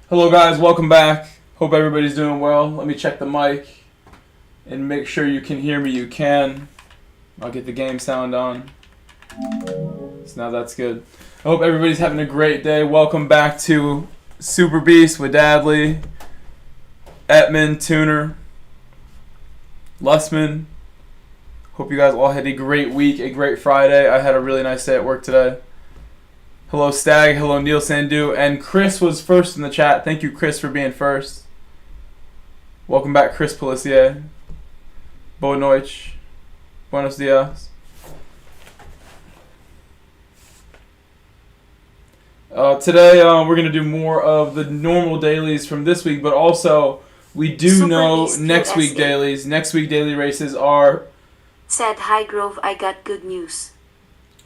Hello guys, welcome back. Hope everybody's doing well. Let me check the mic and make sure you can hear me. You can. I'll get the game sound on. So now that's good. I hope everybody's having a great day. Welcome back to Super Beast with Dadley, Etman, Tuner, Lussman. Hope you guys all had a great week, a great Friday. I had a really nice day at work today. Hello Stag, hello Neil Sandu, and Chris was first in the chat. Thank you, Chris, for being first. Welcome back, Chris Pelissier. Boa noite. Buenos dias. Today we're going to do more of the normal dailies from this week, but also we do Super know Beast next week USA. dailies. Next week daily races are... Said Hi Grove, I got good news.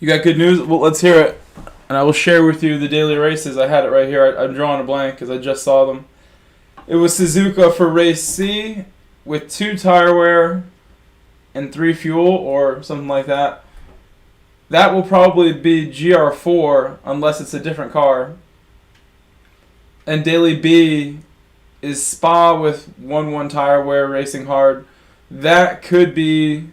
You got good news? Well, let's hear it. And I will share with you the daily races. I had it right here. I'm drawing a blank because I just saw them. It was Suzuka for race C with 2 tire wear and 3 fuel or something like that. That will probably be GR4 unless it's a different car. And daily B is Spa with 1 tire wear racing hard. That could be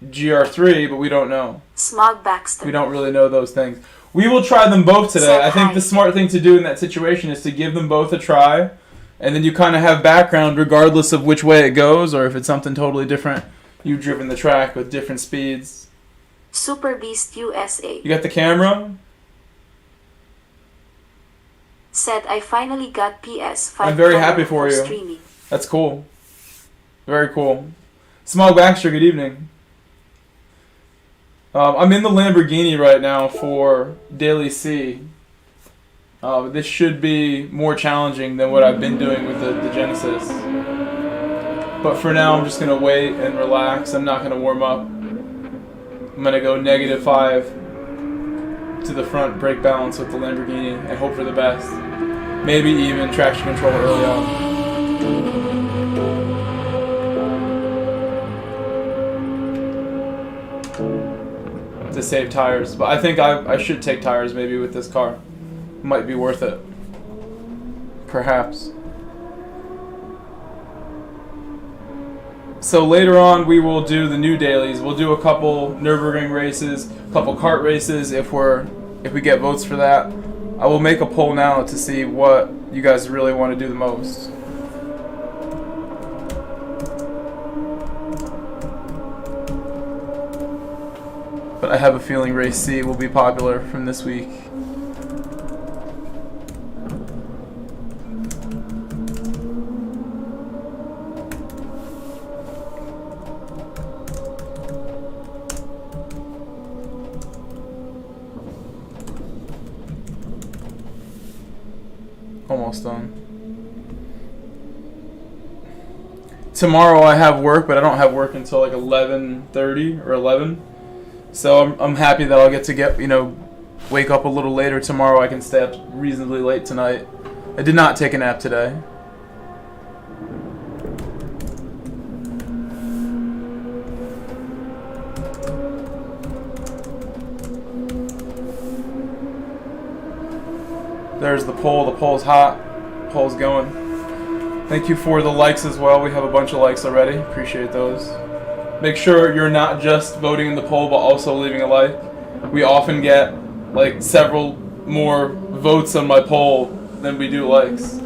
GR3, but we don't know. Smog Baxter. We don't really know those things. We will try them both today. I think the smart thing to do in that situation is to give them both a try, and then you kind of have background regardless of which way it goes, or if it's something totally different. You've driven the track with different speeds. Super Beast USA. You got the camera? Said I finally got PS5. I'm very happy for you. Streaming. That's cool. Very cool. Smog Baxter, good evening. I'm in the Lamborghini right now for Daily C. This should be more challenging than what I've been doing with the Genesis. But for now, I'm just going to wait and relax. I'm not going to warm up. I'm going to go -5 to the front brake balance with the Lamborghini and hope for the best. Maybe even traction control early on. To save tires, but I think I should take tires maybe with this car. Might be worth it. Perhaps. So later on we will do the new dailies. We'll do a couple NURBURGRING races, a couple kart races if we get votes for that. I will make a poll now to see what you guys really want to do the most. But I have a feeling race C will be popular from this week. Almost done. Tomorrow I have work, but I don't have work until like 11:30 or 11. So I'm happy that I'll get to wake up a little later tomorrow. I can stay up reasonably late tonight. I did not take a nap today. There's the poll. The poll's hot. Poll's going. Thank you for the likes as well. We have a bunch of likes already. Appreciate those. Make sure you're not just voting in the poll, but also leaving a like. We often get like several more votes on my poll than we do likes.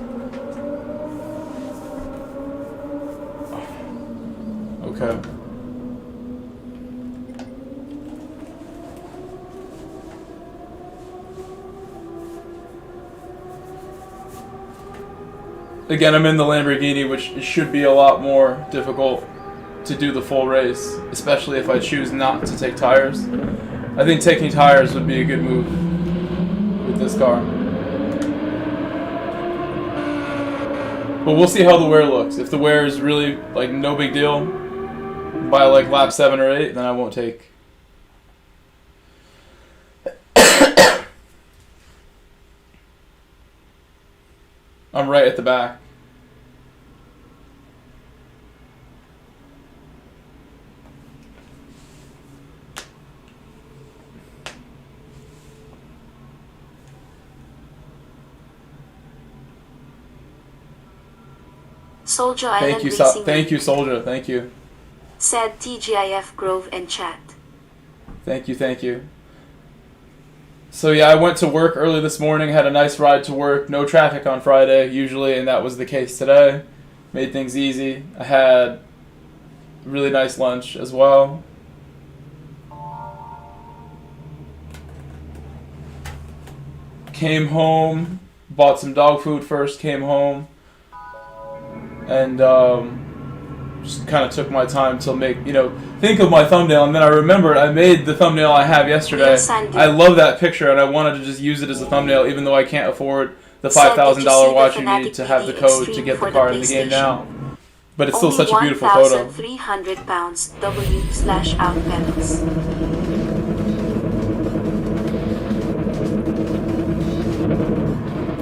Okay. Again, I'm in the Lamborghini, which should be a lot more difficult to do the full race, especially if I choose not to take tires. I think taking tires would be a good move with this car. But we'll see how the wear looks. If the wear is really like no big deal by like lap 7 or 8, then I won't take. I'm right at the back. Soldier Island Racing. Thank you, Soldier. Thank you. Said TGIF Grove and chat. Thank you. So yeah, I went to work early this morning, had a nice ride to work, no traffic on Friday usually, and that was the case today. Made things easy. I had a really nice lunch as well. Came home, bought some dog food first, came home, and just kind of took my time to think of my thumbnail, and then I remembered I made the thumbnail I have yesterday. I love that picture, and I wanted to just use it as a thumbnail, even though I can't afford the $5,000 watch you need to have the code to get the car in the game now. But it's still such a beautiful photo. 1,300 pounds W/out pedals.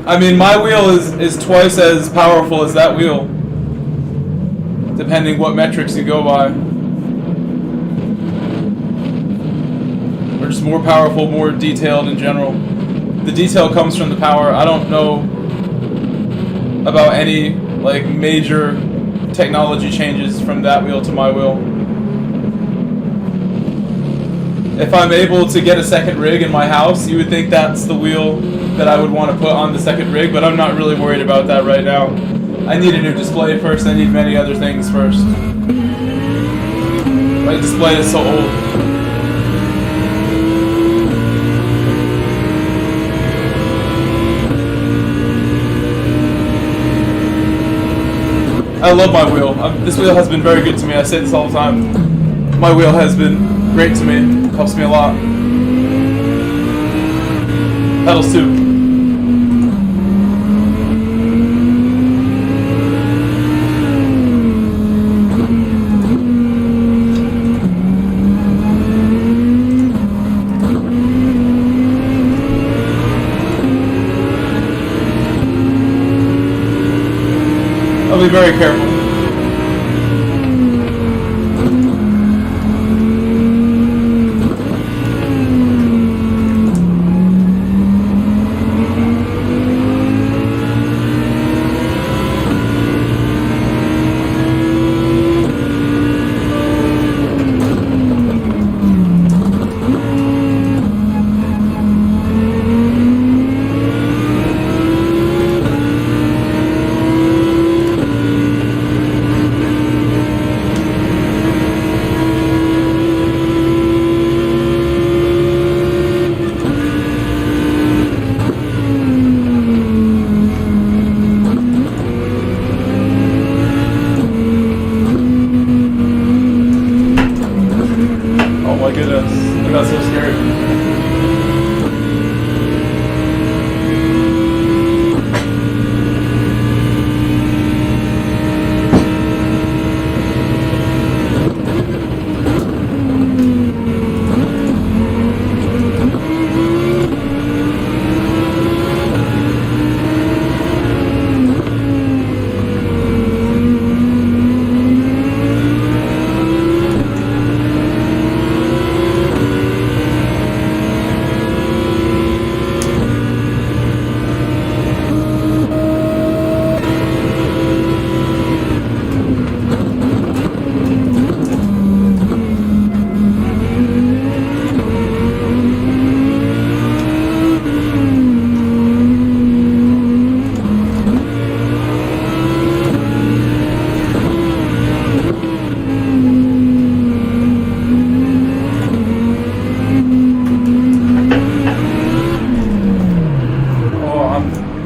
I mean, my wheel is twice as powerful as that wheel, depending what metrics you go by. Or just more powerful, more detailed in general. The detail comes from the power. I don't know about any major technology changes from that wheel to my wheel. If I'm able to get a second rig in my house, you would think that's the wheel that I would want to put on the second rig, but I'm not really worried about that right now. I need a new display first, I need many other things first. My display is so old. I love my wheel. This wheel has been very good to me, I say this all the time. My wheel has been great to me, helps me a lot. Pedals too. I'll be very careful.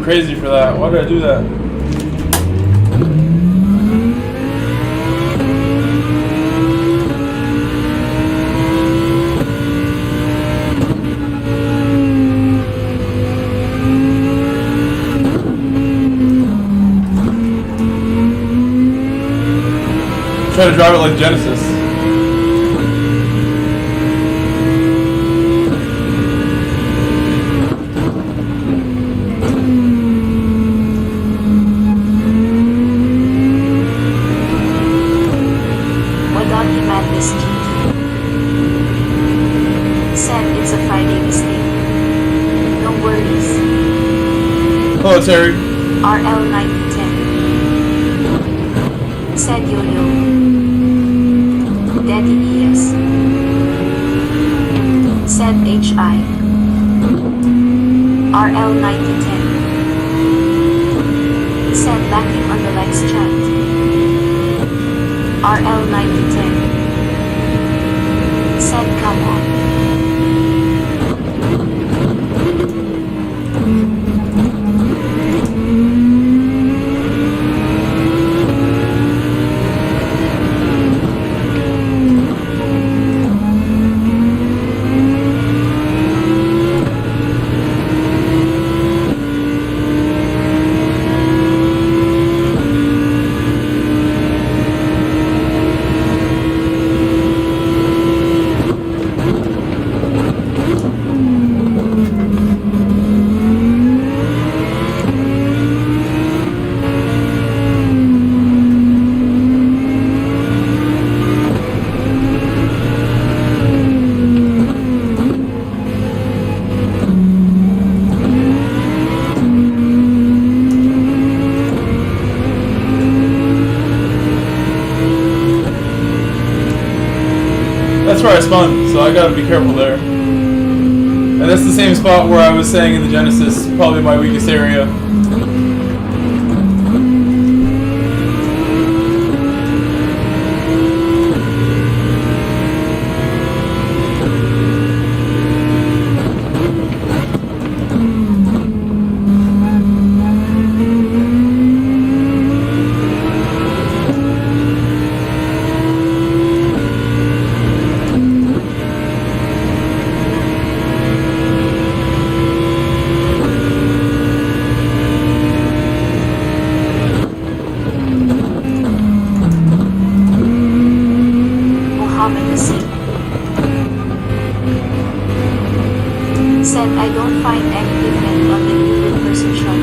Crazy for that. Why did I do that? Try to drive it like Genesis. Hello, Terry. RL910. Said Yo-Yo. Daddy ES. Said HI. RL9010. Said backing on the likes chat. RL9010. Said come on. That's where I spun, so I gotta be careful there. And that's the same spot where I was saying in the Genesis, probably my weakest area. Said I don't find any different on the new person shot.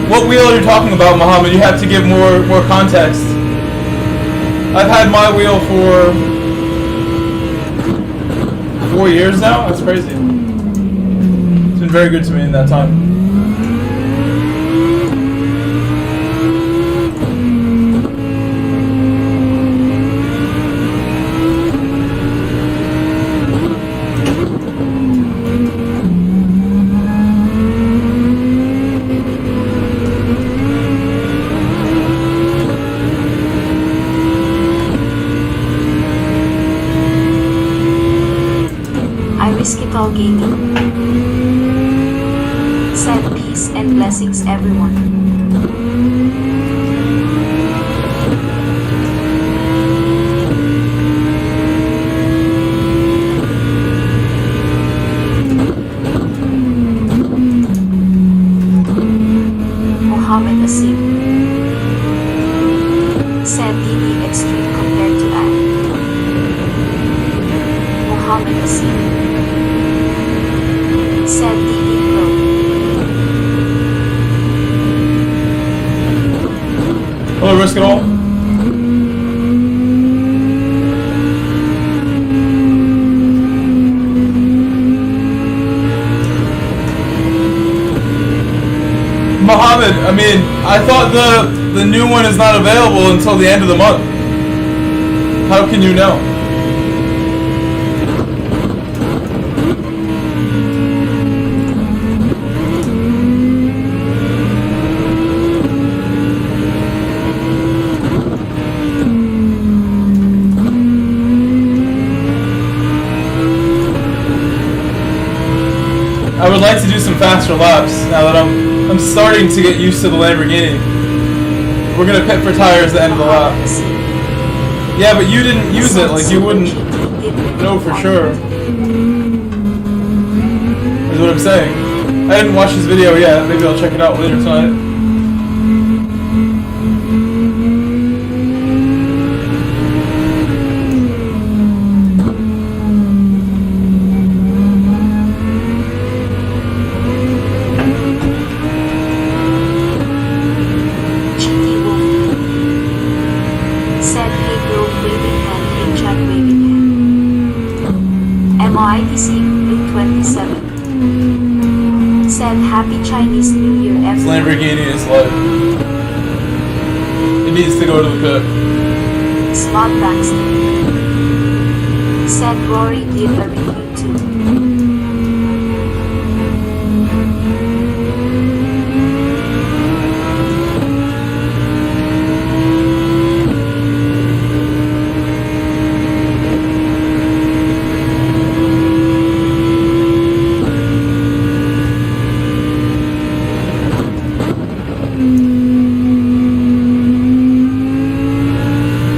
What wheel are you talking about, Muhammad? You have to give more context. I've had my wheel for 4 years now. That's crazy. It's been very good to me in that time. All gaming. Said peace and blessings everyone. Mohammed Asim. Said DD extreme compared to that. Mohammed Asim. Said DD Pro. Hello, Risk It All. Mohammed, I mean, I thought the new one is not available until the end of the month. How can you know? I would like to do some faster laps now that I'm starting to get used to the Lamborghini. We're gonna pit for tires at the end of the lap. Yeah, but you didn't use it, like you wouldn't know for sure. Is what I'm saying. I didn't watch this video yet, maybe I'll check it out later tonight. MITC Blue 27 said Happy Chinese New Year This everyone. Lamborghini is like, it needs to go to the pit. Slot Baxter said Rory did a review too.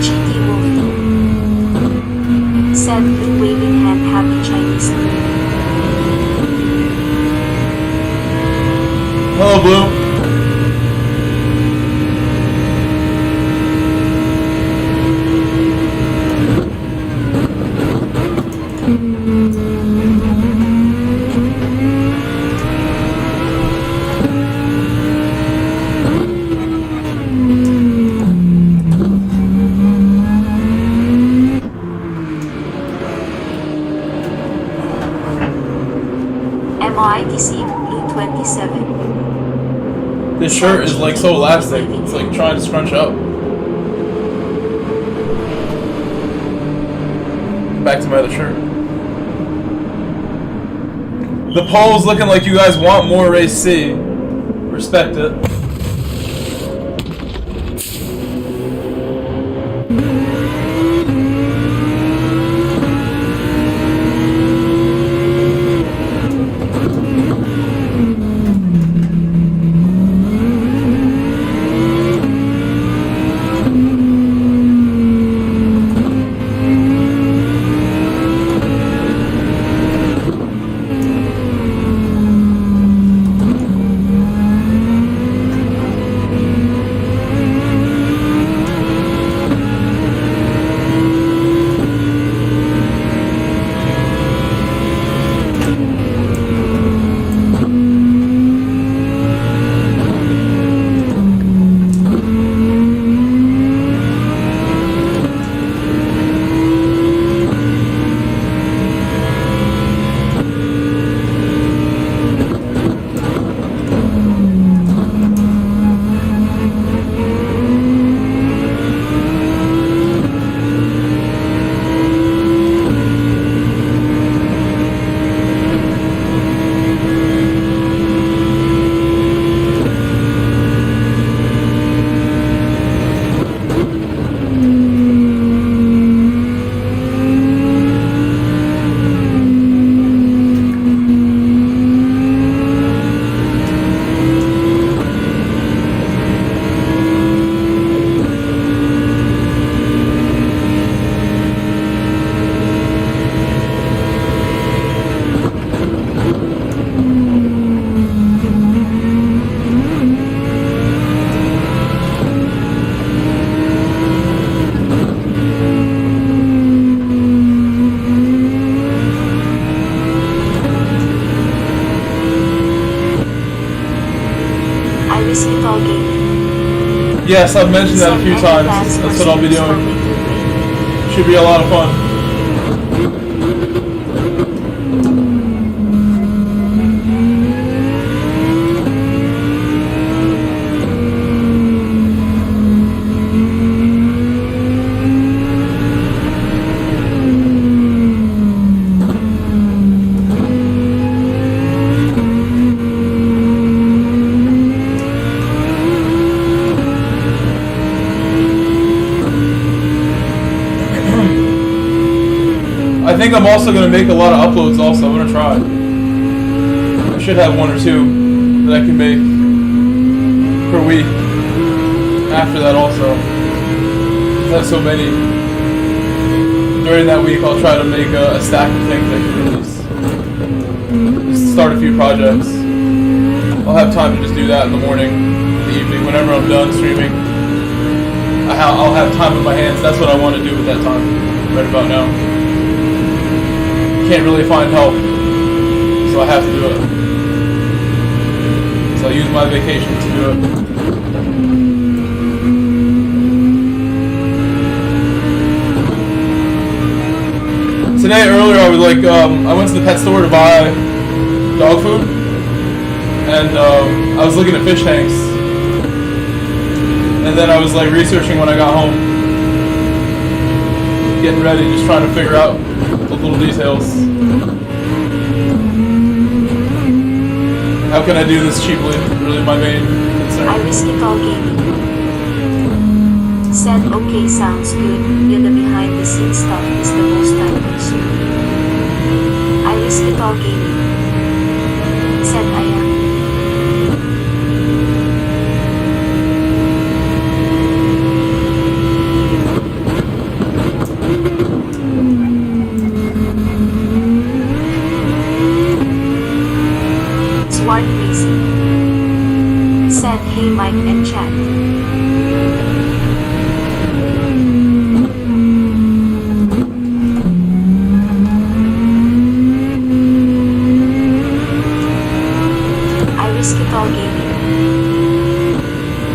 Cheeky Wolfie said Blue waving hand Happy Chinese New Year. Hello, Blue. MITC Blue 27 This shirt is like so elastic. It's like trying to scrunch up. Back to my other shirt. The poll's looking like you guys want more race C. Respect it. Yes, I've mentioned that a few times. That's what I'll be doing. Should be a lot of fun. I think I'm also going to make a lot of uploads also. I'm going to try. I should have one or two that I can make per week. After that also. I have so many. During that week I'll try to make a stack of things I can release. Just start a few projects. I'll have time to just do that in the morning, the evening, whenever I'm done streaming. I'll have time in my hands. That's what I want to do with that time right about now. Can't really find help, so I have to do it. So I use my vacation to do it. It's an today earlier I was like, I went to the pet store to buy dog food, and I was looking at fish tanks, and then I was like researching when I got home, getting ready, just trying to figure out the little details. How can I do this cheaply? Really my main concern. I risk it all gaming. Said okay, sounds good. Yeah, the behind the scenes stuff is the most time consuming. I risk it all gaming. Said I am. Swart Crazy. Said hey Mike and chat.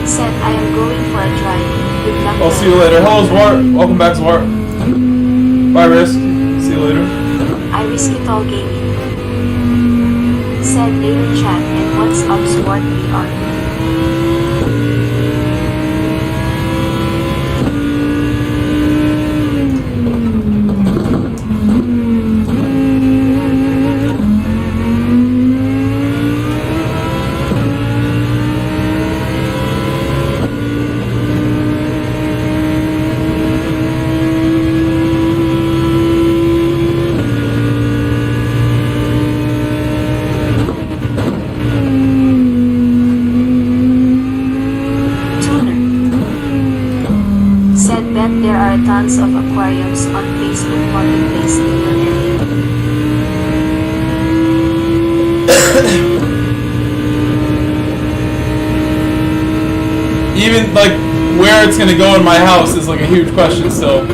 Said I am going for a drive. Good luck. I'll see you later. Hello, Zwart. Welcome back, Zwart. Bye, Risk. See you later. I risk it all gaming. Said later chat and what's up, Zwart VR. There are tons of aquariums on Facebook Marketplace in your area. Even like where it's gonna go in my house is like a huge question still.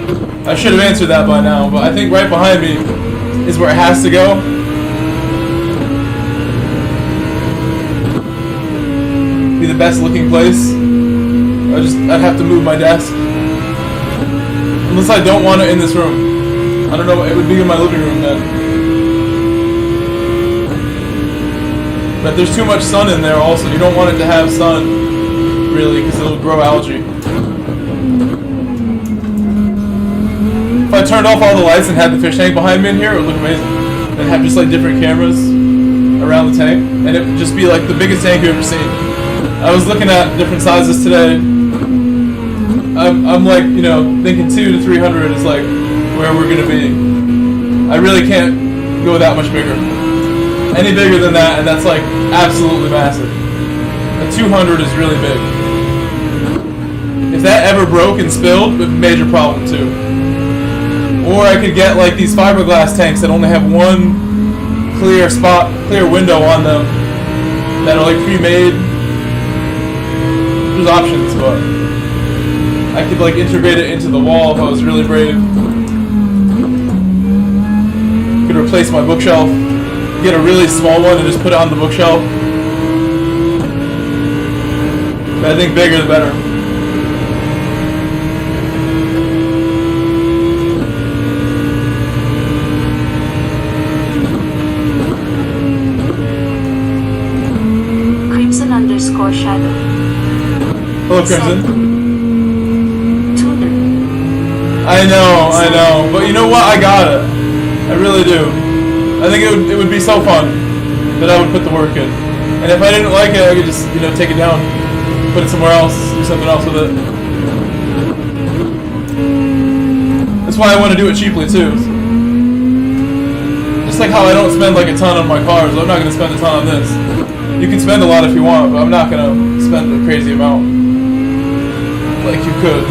I should have answered that by now, but I think right behind me is where it has to go. Be the best looking place. I'd have to move my desk. Unless I don't want it in this room. I don't know, it would be in my living room then. But there's too much sun in there also. You don't want it to have sun, really, because it'll grow algae. If I turned off all the lights and had the fish tank behind me in here, it would look amazing. And have just like different cameras around the tank. And it would just be like the biggest tank you've ever seen. I was looking at different sizes today. I'm like, you know, thinking 200 to 300 is like where we're gonna be. I really can't go that much bigger. Any bigger than that, and that's like absolutely massive. A 200 is really big. If that ever broke and spilled, a major problem too. Or I could get like these fiberglass tanks that only have one clear window on them that are like pre-made. There's options, but I could like integrate it into the wall if I was really brave. Could replace my bookshelf, get a really small one and just put it on the bookshelf. But I think bigger the better. Crimson_shadow. Hello, Crimson. Tuner. I know. But you know what? I got it. I really do. I think it would be so fun that I would put the work in. And if I didn't like it, I could just, you know, take it down, put it somewhere else, do something else with it. That's why I want to do it cheaply too. Just like how I don't spend like a ton on my cars, I'm not going to spend a ton on this. You can spend a lot if you want, but I'm not going to spend a crazy amount. Like you could,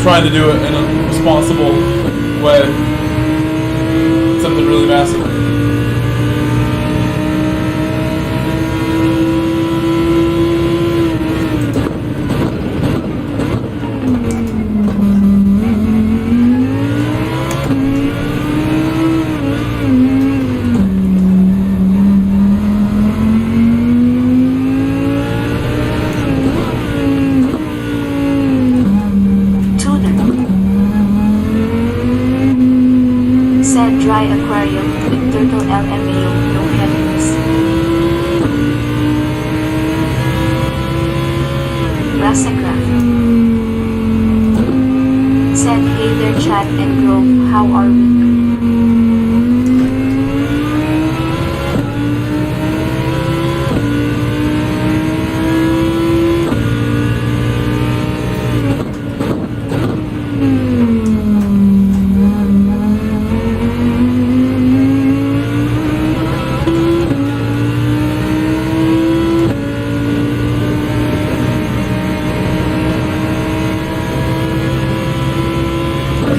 trying to do it in a responsible way. Something really massive. my aquarium with turtle LMAO, no headings. Rasagraph said, hey there chat and Grove, how are we?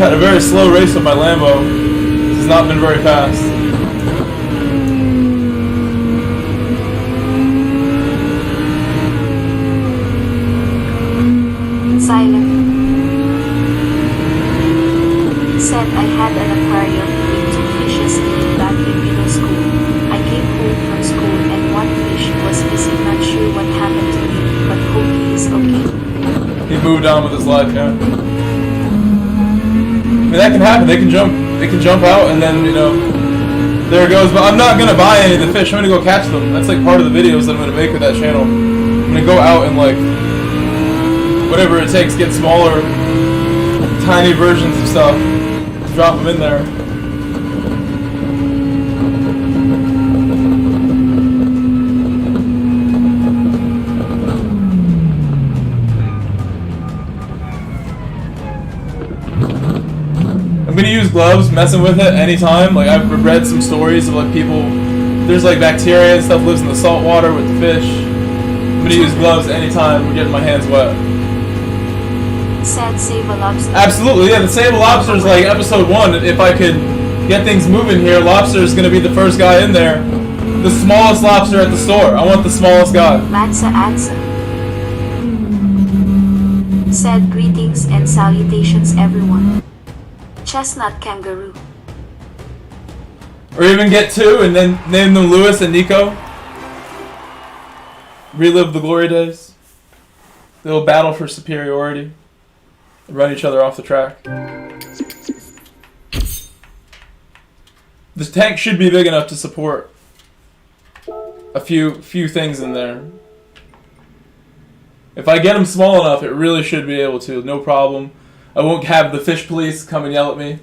Had a very slow race with my Lambo. This has not been very fast. Silent said, I had an aquarium with 2 fishes in it back in middle school. I came home from school and 1 fish was missing. Not sure what happened to him, but hope he is okay. He moved on with his life, yeah. I mean, that can happen. They can jump out, and then, you know, there it goes. But I'm not gonna buy any of the fish. I'm gonna go catch them. That's like part of the videos that I'm gonna make with that channel. I'm gonna go out and, like, whatever it takes, get smaller, tiny versions of stuff, drop them in there. I'm gonna use gloves, messing with it anytime. Like, I've read some stories of, like, people, there's like bacteria and stuff lives in the salt water with the fish. I'm gonna use gloves anytime we're getting my hands wet. Said save a lobster. Absolutely, yeah. The save a lobster is like episode 1. If I could get things moving here, lobster is gonna be the first guy in there. The smallest lobster at the store. I want the smallest guy. Matza Adsa said, greetings and salutations everyone. Chestnut kangaroo. Or even get 2 and then name them Lewis and Nico. Relive the glory days. They'll battle for superiority. Run each other off the track. This tank should be big enough to support a few things in there. If I get them small enough, it really should be able to. No problem. I won't have the fish police come and yell at me.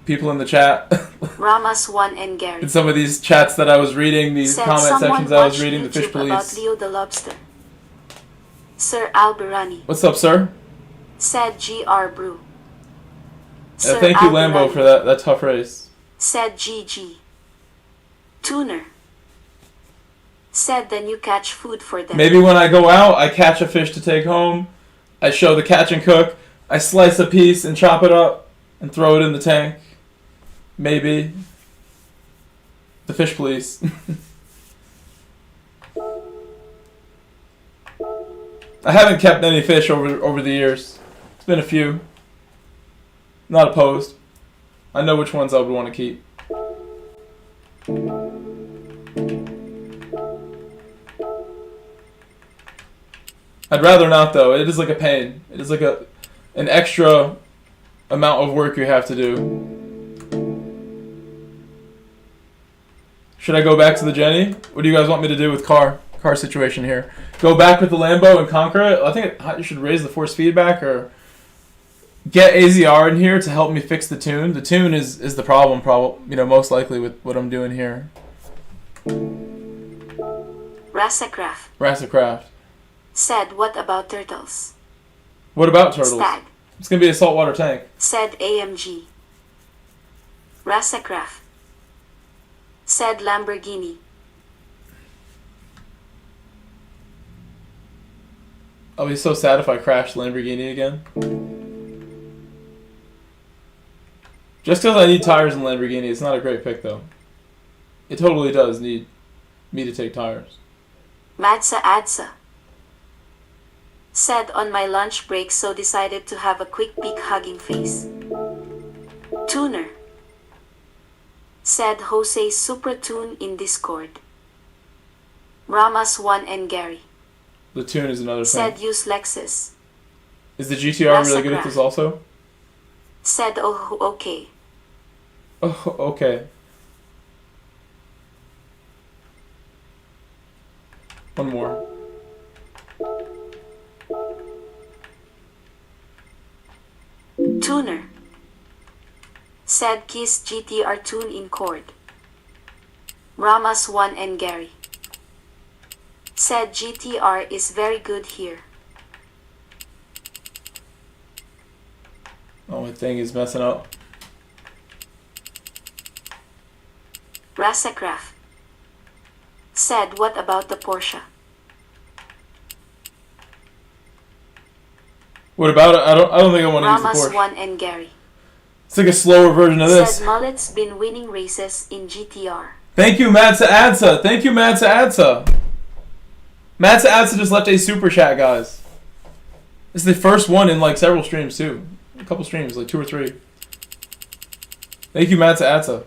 People in the chat. Ramas 1 and Gary. In some of these chats that I was reading, these comment sections I was reading, the fish police. About Leo the lobster. Sir Alberani. What's up, sir? Said GR Brew. Yeah, thank you, Lambo, for that tough race. Said GG. Tuner. Said then you catch food for them. Maybe when I go out, I catch a fish to take home. I show the catch and cook. I slice a piece and chop it up and throw it in the tank. Maybe. The fish police. I haven't kept any fish over the years. It's been a few. Not opposed. I know which ones I would want to keep. I'd rather not, though. It is like a pain. It is like an extra amount of work you have to do. Should I go back to the Jenny? What do you guys want me to do with car situation here? Go back with the Lambo and conquer it? I think you should raise the force feedback or get AZR in here to help me fix the tune. The tune is the problem, most likely with what I'm doing here. Rassacraft. Said, what about turtles? What about turtles? Stag. It's going to be a saltwater tank. Said AMG. Rassacraft. Said Lamborghini. I'll be so sad if I crash Lamborghini again. Just because I need tires in Lamborghini, it's not a great pick, though. It totally does need me to take tires. Madsa Adsa. Said on my lunch break, so decided to have a quick peek hugging face. Tuner. Said Jose Super Tune in Discord. Ramas 1 and Gary. The tune is another thing. Said use Lexus. Is the GTR really good at this also? Said oh okay. Oh, okay. One more. Tuner. Said Kiss GTR tune in chord. Ramas 1 and Gary. Said GTR is very good here. Oh, my thing is messing up. Rasakraf. Said what about the Porsche? What about it? I don't think I want to use the Ramas Porsche. 1 and Gary. It's like a slower version of this. Said Mullet's been winning races in GTR. Thank you, Matza Adsa. Thank you, Matza Adsa. Matza Adsa just left a super chat, guys. This is the first one in like several streams too. A couple streams, like 2 or 3. Thank you, Matza Adsa.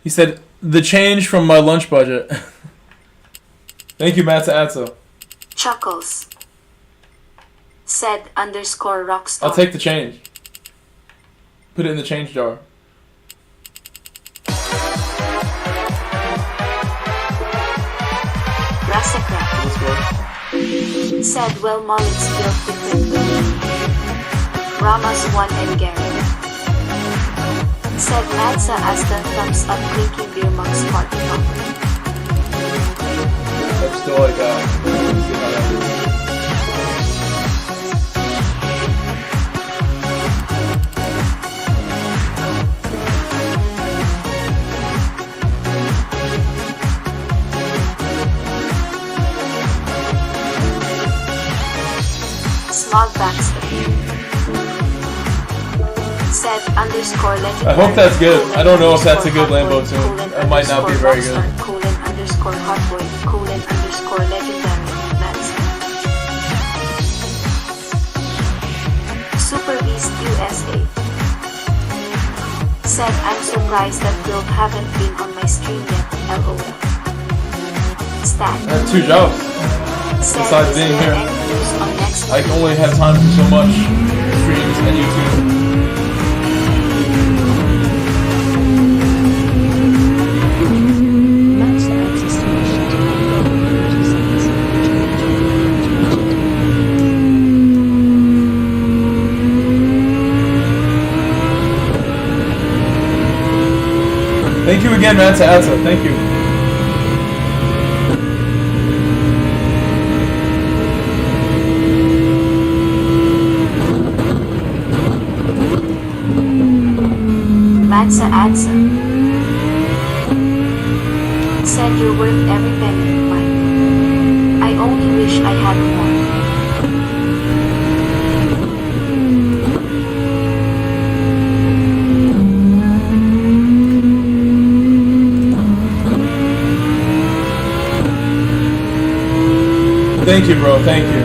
He said, the change from my lunch budget. Thank you, Matza Adsa. Chuckles. Said underscore rockstar. I'll take the change. Put it in the change jar. Said well Mullet's built differently. Ramas 1 and Gary. Said Matza as the thumbs up clinking beer mugs party up. I'm still like, let's see how that is. Smog Baxter. Said underscore legendary. I hope that's good. I don't know if that's a good Lambo tune. It might not be very good. Colon underscore hotboy. Colon underscore legendary. That's Super Beast USA. Said I'm surprised that Build haven't been on my stream yet. LOL. Stat. I have 2 jobs. Besides being here, I can only have time for so much streams and YouTube. Thank you again, Matt Alza. Thank you. Matza Adsa. Said you're worth every penny, Mike. I only wish I had more. Thank you, bro. Thank you.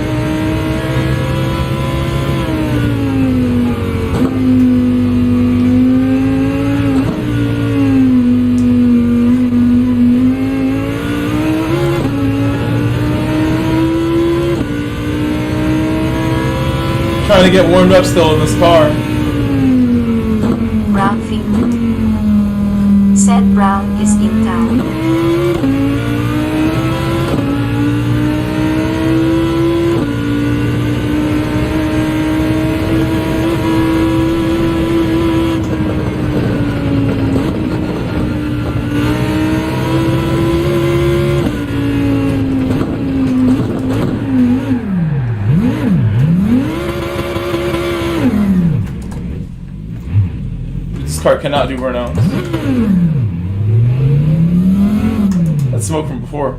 Trying to get warmed up still in this car. Brown finger. Said Brown is in town. This car cannot do burnouts. That's smoke from before.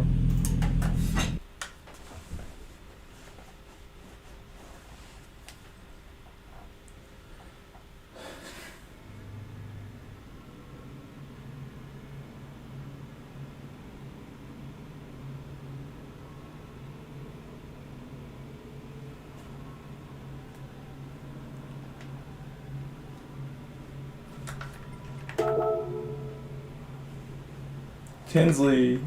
Tinsley.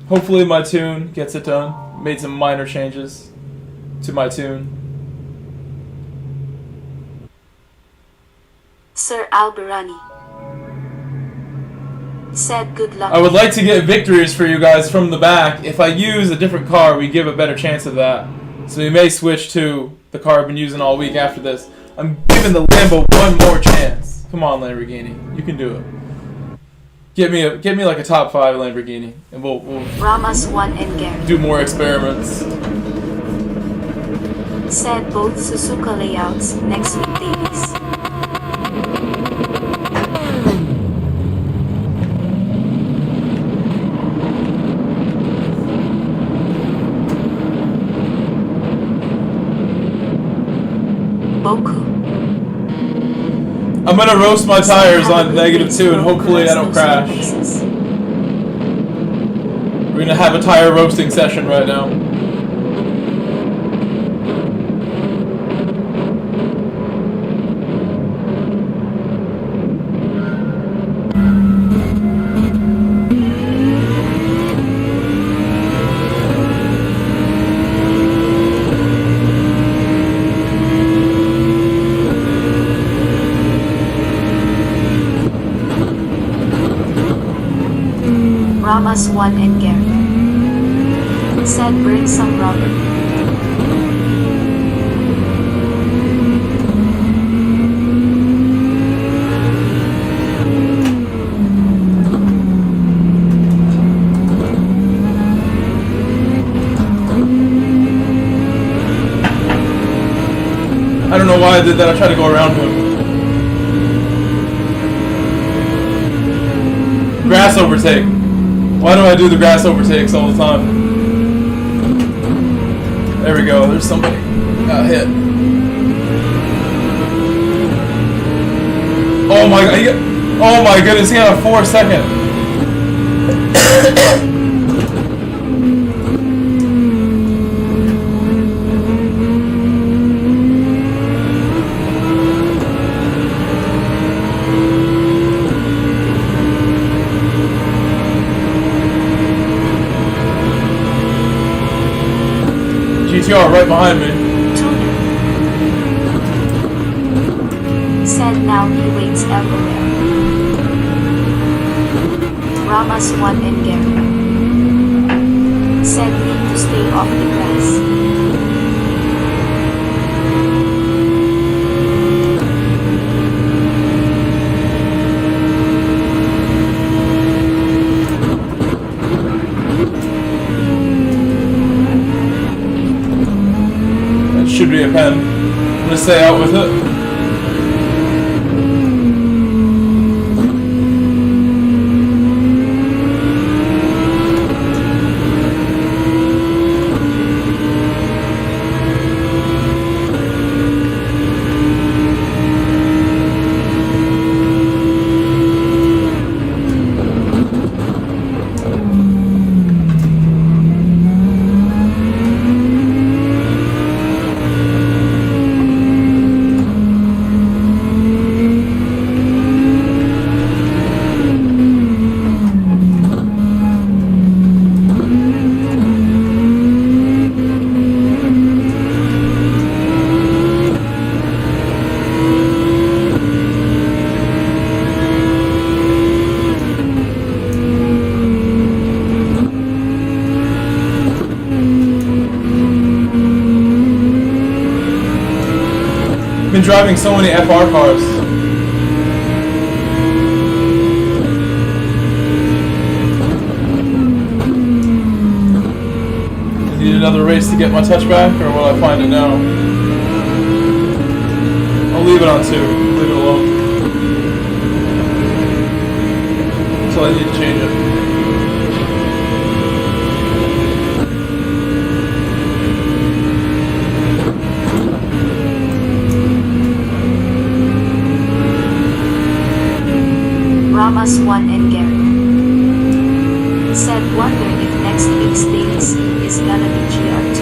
Hopefully my tune gets it done. Made some minor changes to my tune. Sir Alberani said good luck. I would like to get victories for you guys from the back. If I use a different car, we give a better chance of that. So we may switch to the car I've been using all week after this. I'm giving the Lambo one more chance. Come on, Lamborghini. You can do it. Get me like a top 5 Lamborghini, and we'll Ramos 1 and Gary do more experiments. said both Suzuka layouts next week dailies. Boku. I'm gonna roast my tires on -2 and hopefully I don't crash. We're gonna have a tire roasting session right now. Ramos 1 and Gary said bring some rubber. I don't know why I did that. I tried to go around him. Grass overtake. Why do I do the grass overtakes all the time? There we go. There's somebody got hit. Oh my god. Oh my goodness. He got a 4-second. GTR right behind me. Tuner said now he waits everywhere. Ramos 1 and Gary said need to stay off the grass. Should be a pen. I'm gonna stay out with it. Been driving so many FR cars. I need another race to get my touchback, or will I find it now? I'll leave it on 2. Leave it alone. So I need to change it. Ramos 1 and Gary said wonder if next week's daily scene is gonna be GR2.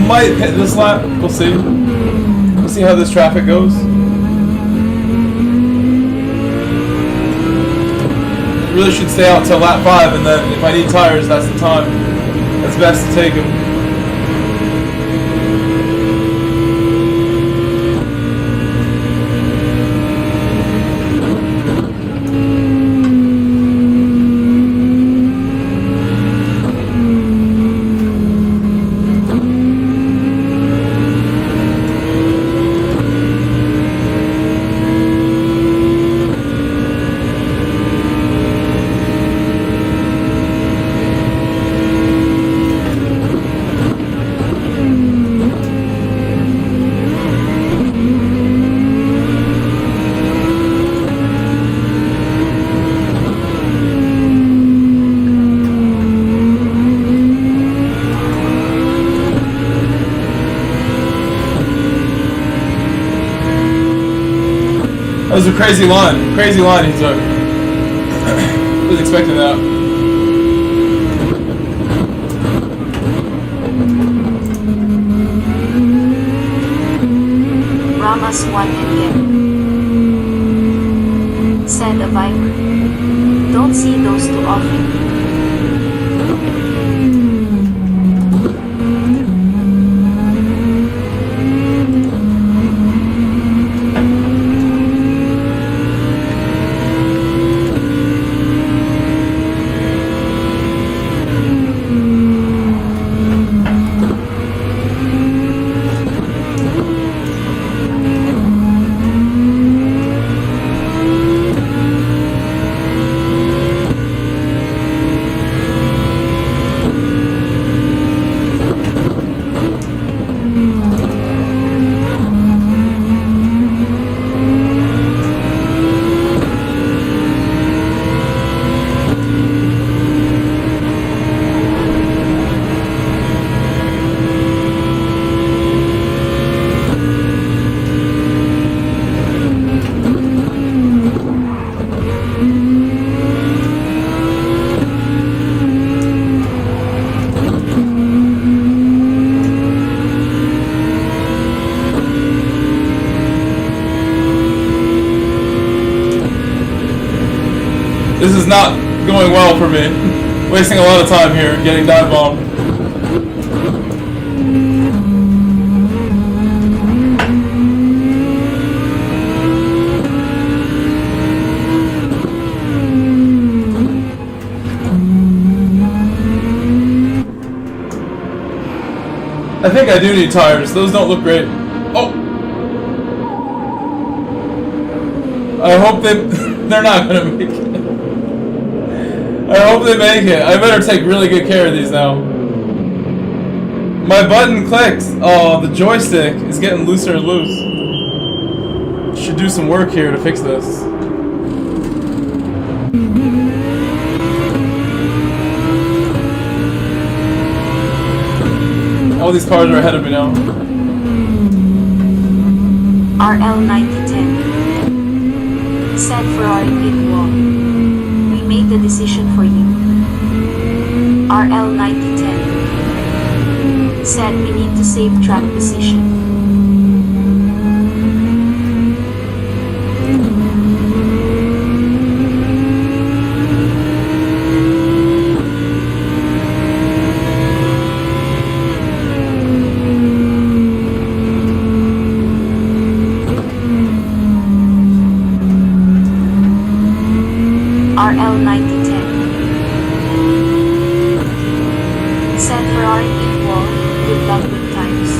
Might hit this lap. We'll see. We'll see how this traffic goes. Really should stay out till lap 5, and then if I need tires, that's the time. That's best to take them. That was a crazy line he took. I was expecting that. Ramas won again, said a Viper. Don't see those too often. This is not going well for me. Wasting a lot of time here, getting dive bombed. I think I do need tires. Those don't look great. Oh! I hope they're not gonna make it. I hope they make it. I better take really good care of these now. My button clicks. Oh, the joystick is getting looser and loose. Should do some work here to fix this. All these cars are ahead of me now. RL9010 said Ferrari pit wall. We made the decision for you. RL9010 said we need to save track position. RL9010 said Ferrari pit wall. Good luck with times.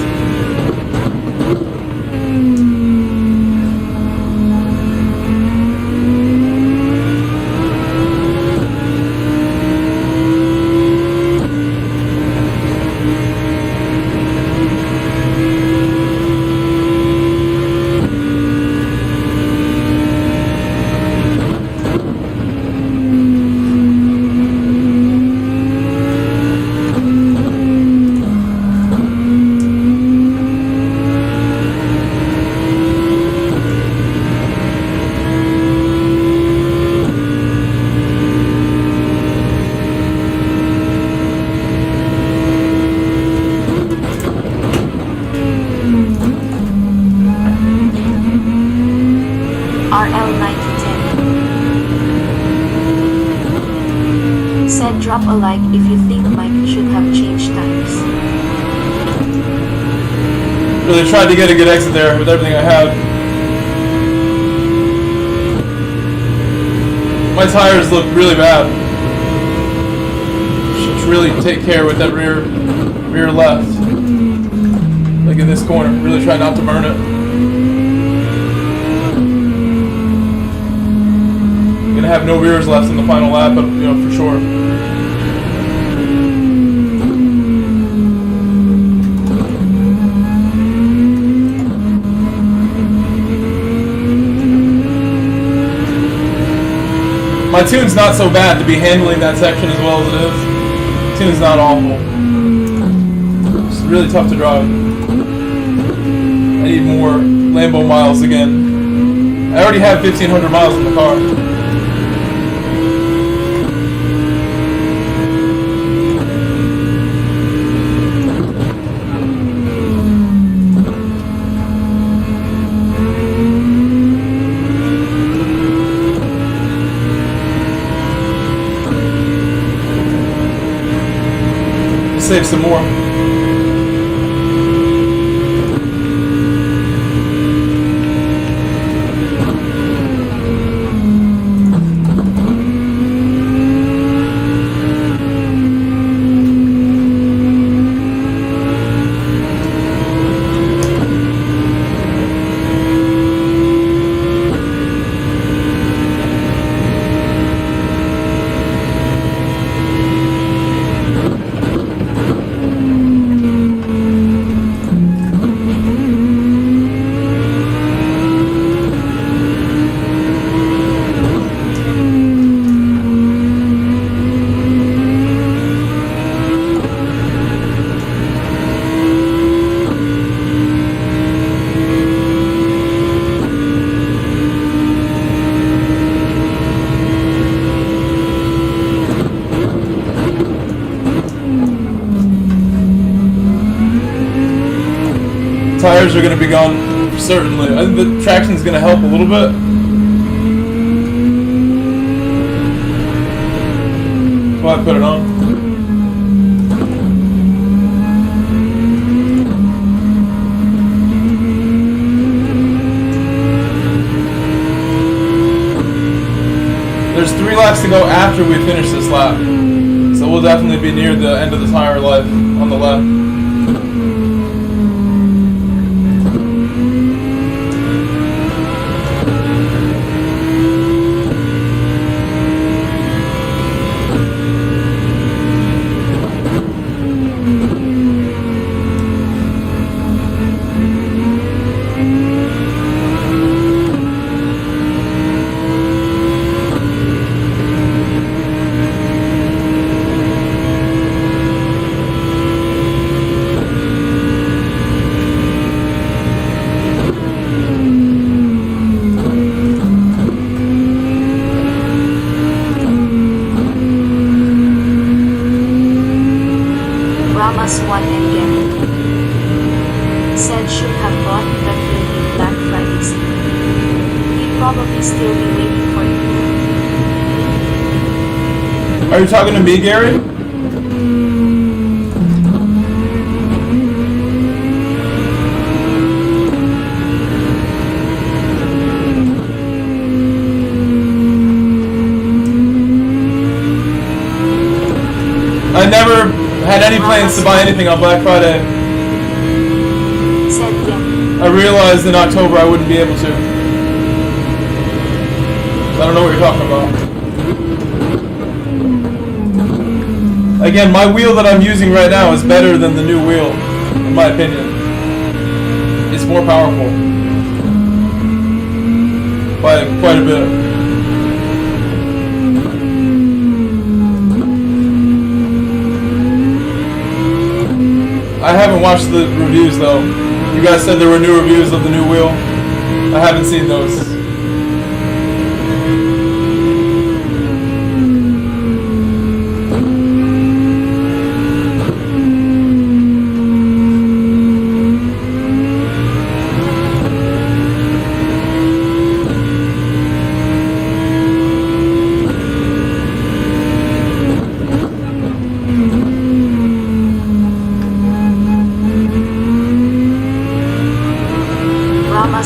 Drop a like if you think Mike should have changed tires. Really tried to get a good exit there with everything I had. My tires look really bad. Should really take care with that rear left. Like in this corner. Really try not to burn it. Gonna have no rears left in the final lap, but you know, for sure. My tune's not so bad to be handling that section as well as it is. Tune's not awful. It's really tough to drive. I need more Lambo miles again. I already have 1,500 miles in the car. Save some more. Tires are going to be gone, certainly. I think the traction's going to help a little bit. Go ahead and put it on. There's 3 laps to go after we finish this lap. So we'll definitely be near the end of the tire life on the left. One and Gary said should have bought better in Black Friday sale. He'd probably still be waiting for it. Are you talking to me, Gary? I never had any plans to buy anything on Black Friday. Said yeah. I realized in October I wouldn't be able to. I don't know what you're talking about. Again, my wheel that I'm using right now is better than the new wheel, in my opinion. It's more powerful. By quite a bit. I haven't watched the reviews though. You guys said there were new reviews of the new wheel. I haven't seen those.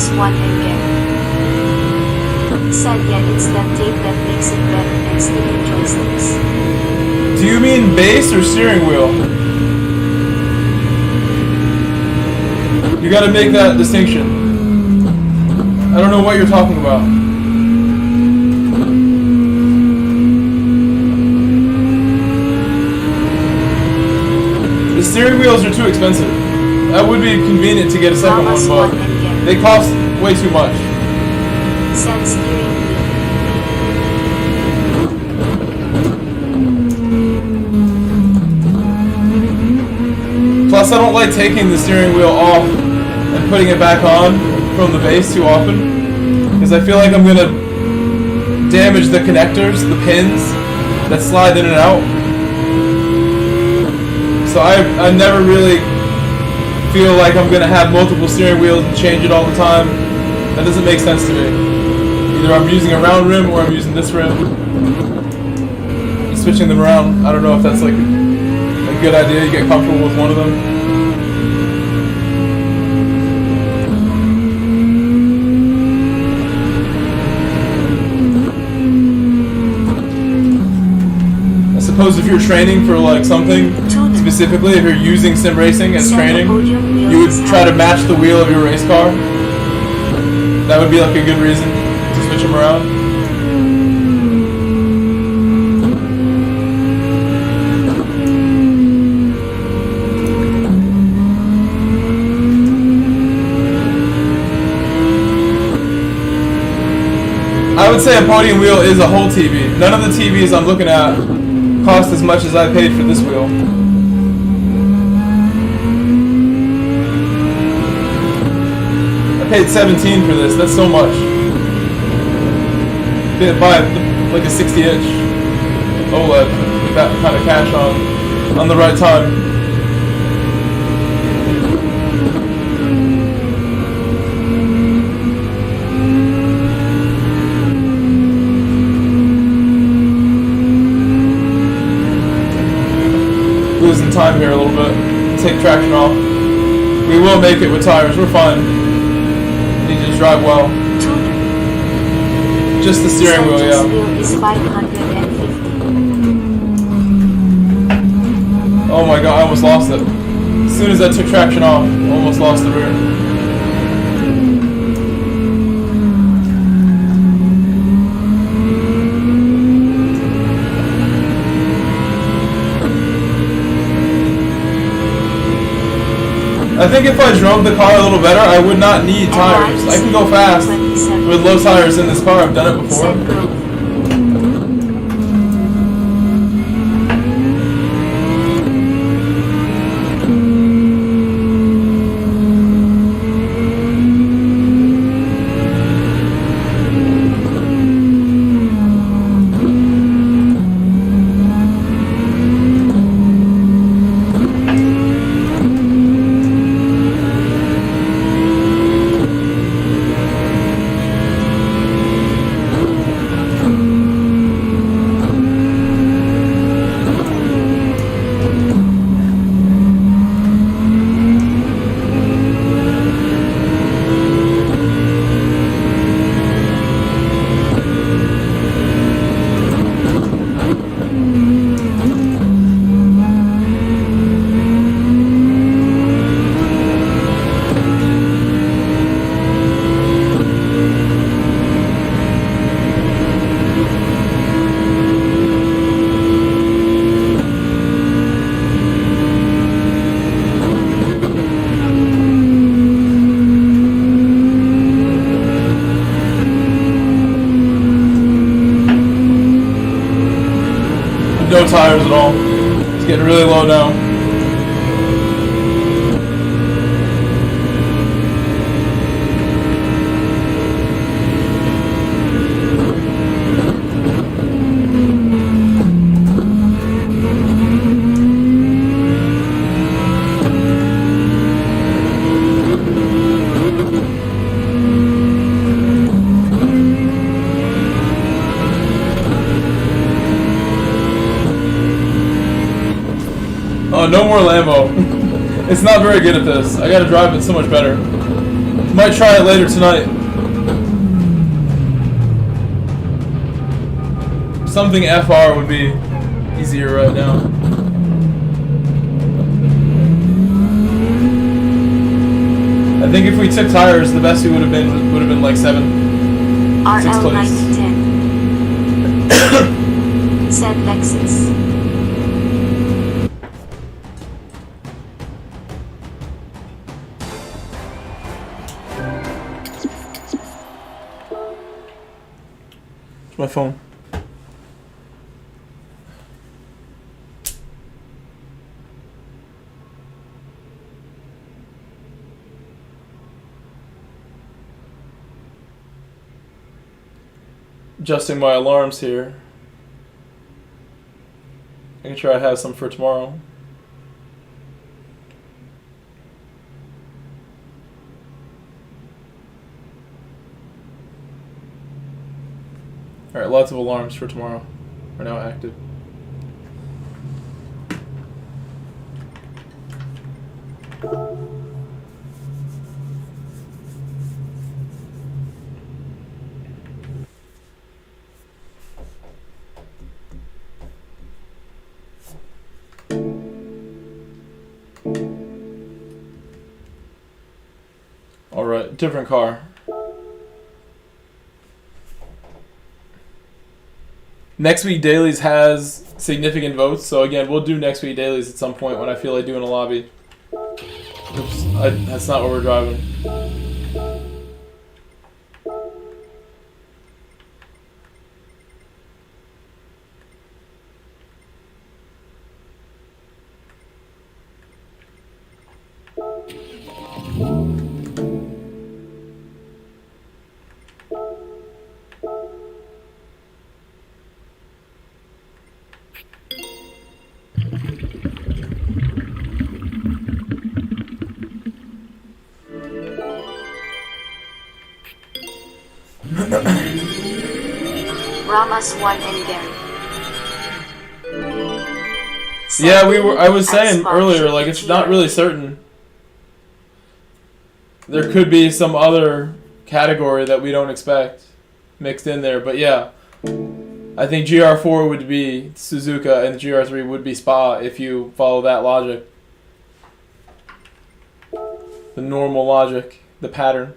one again. Said yeah, it's that tape that makes it better and sticky joysticks. Do you mean bass or steering wheel? You gotta make that distinction. I don't know what you're talking about. The steering wheels are too expensive. That would be convenient to get a second one, but they cost way too much. Said steering wheel. Plus, I don't like taking the steering wheel off and putting it back on from the base too often, because I feel like I'm gonna damage the connectors, the pins that slide in and out. So I never really feel like I'm gonna have multiple steering wheels and change it all the time. That doesn't make sense to me. Either I'm using a round rim or I'm using this rim. Switching them around, I don't know if that's like a good idea. You get comfortable with one of them. I suppose if you're training for like something specifically, if you're using sim racing as training, you would try to match the wheel of your race car. That would be like a good reason to switch them around. I would say a podium wheel is a whole TV. None of the TVs I'm looking at cost as much as I paid for this wheel. I paid $17 for this. That's so much. Did buy like a 60-inch OLED with that kind of cash on the right time. Losing time here a little bit. Take traction off. We will make it with tires. We're fine. Need to just drive well. Just the steering wheel, yeah. Wheel is 550. Oh my god, I almost lost it. As soon as I took traction off, I almost lost the rear. I think if I drove the car a little better, I would not need tires. I can go fast with low tires in this car. I've done it before. No tires at all. It's getting really low now. Oh, no more Lambo. It's not very good at this. I gotta drive it so much better. Might try it later tonight. Something FR would be easier right now. I think if we took tires, the best we would have been like 7, 6 place. RL9010 said Lexus. My phone. Adjusting my alarms here. I can try to have some for tomorrow. Alright, lots of alarms for tomorrow are now active. Alright, different car. Next week dailies has significant votes, so again, we'll do next week dailies at some point when I feel like doing a lobby. Oops, that's not where we're driving. Ramos 1 and Gary. Yeah, I was saying earlier, like, it's not really certain. There could be some other category that we don't expect mixed in there, but yeah. I think GR4 would be Suzuka and GR3 would be Spa if you follow that logic. The normal logic, the pattern.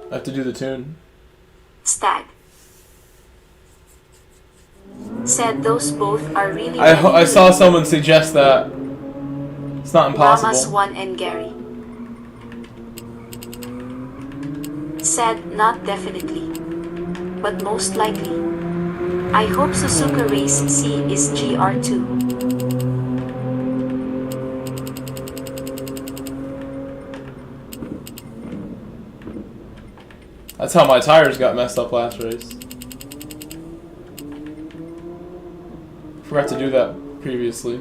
I have to do the tune. Stag said those both are really. I saw someone suggest that. It's not impossible. Ramos 1 and Gary said not definitely, but most likely. I hope Suzuka Race C is GR2. That's how my tires got messed up last race. Forgot to do that previously.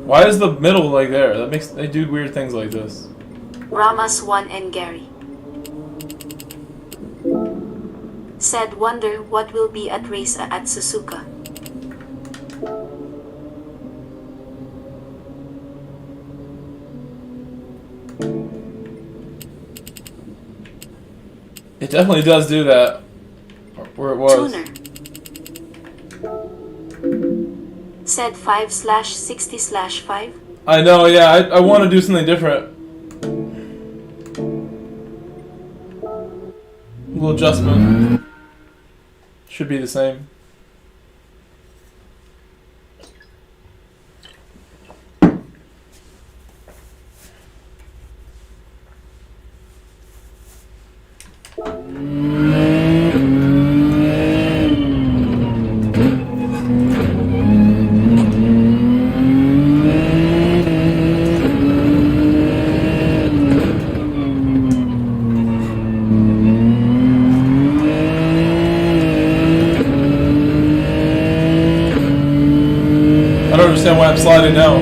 Why is the middle like there? That makes they do weird things like this. Ramos 1 and Gary said wonder what will be at race at Suzuka. It definitely does do that. Where it was. Tuner said 5/60/5. I know, yeah, I want to do something different. A little adjustment. Should be the same. don't understand why I'm sliding now.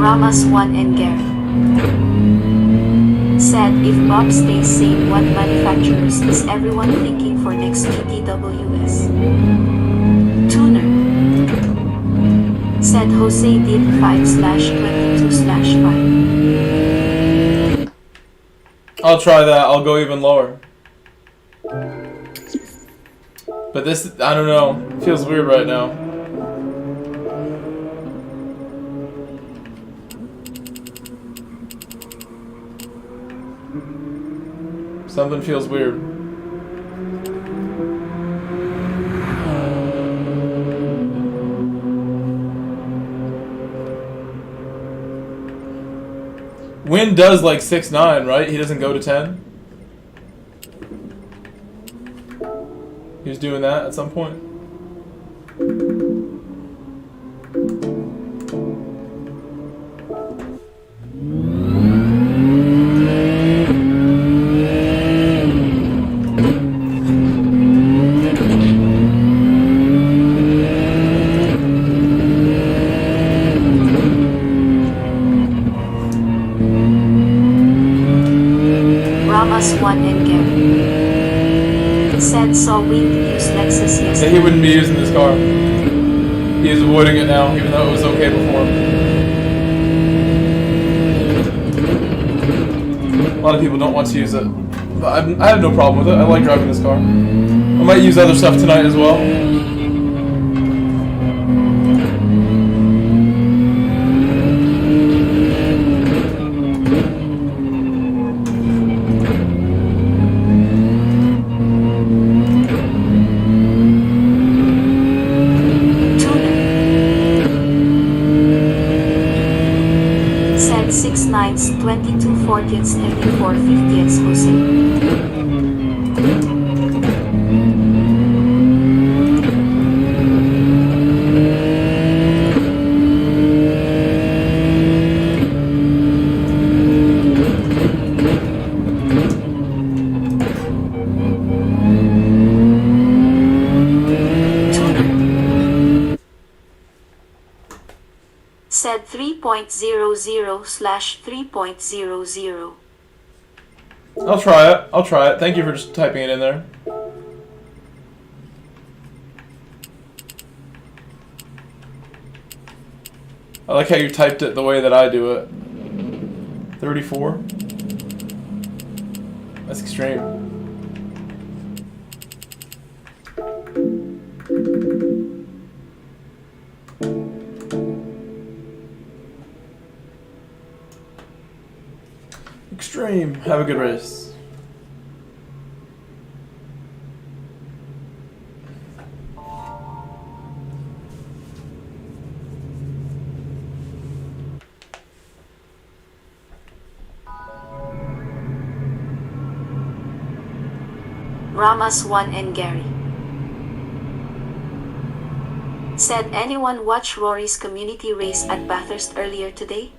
Ramas 1 and Gary said, if Bob stays sane, what manufacturers is everyone thinking for next GTWS? Tuner said Jose did 5/22/5. I'll try that. I'll go even lower. But this, I don't know. It feels weird right now. Something feels weird. Win does like 6-9, right? He doesn't go to 10. He was doing that at some point. Ramas 1 and Gary said saw Wing use Lexus Yeah, yesterday. he wouldn't be using this car. He is avoiding it now, even though it was okay before. A lot of people don't want to use it. But I have no problem with it. I like driving this car. I might use other stuff tonight as well. Said 6/9s, 22/40ths, 34/50ths, Jose. Said 3.00/3.00. I'll try it. I'll try it. Thank you for just typing it in there. I like how you typed it the way that I do it. 34. That's extreme. Extreme. Have a good race. Ramas 1 and Gary said, anyone watch Rory's community race at Bathurst earlier today?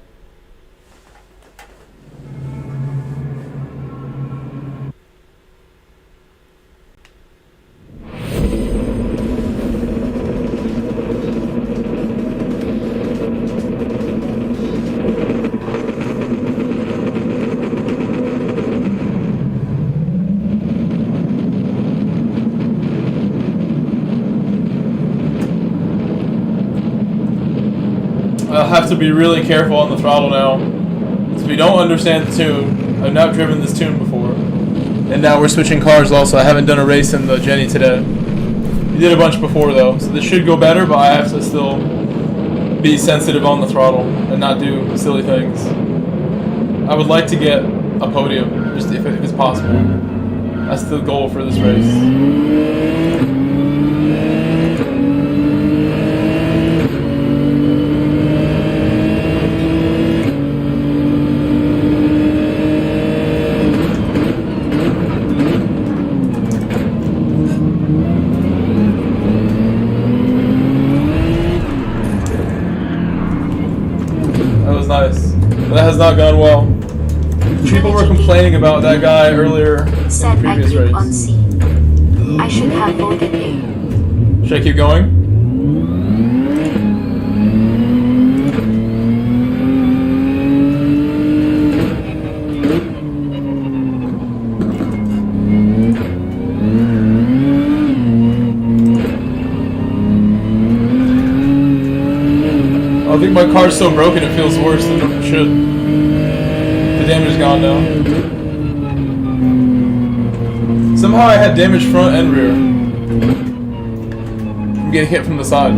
I'll have to be really careful on the throttle now. Because we don't understand the tune. I've not driven this tune before. And now we're switching cars also. I haven't done a race in the Jenny today. We did a bunch before though, so this should go better, but I have to still be sensitive on the throttle and not do silly things. I would like to get a podium, just if it's possible. That's the goal for this race. has not gone well. People were complaining about that guy earlier in the Said I previous click on race. C. I should have voted A. Should I keep going? I think my car's so broken it feels worse than it should. The damage is gone now. Somehow I had damage front and rear. I'm getting hit from the side.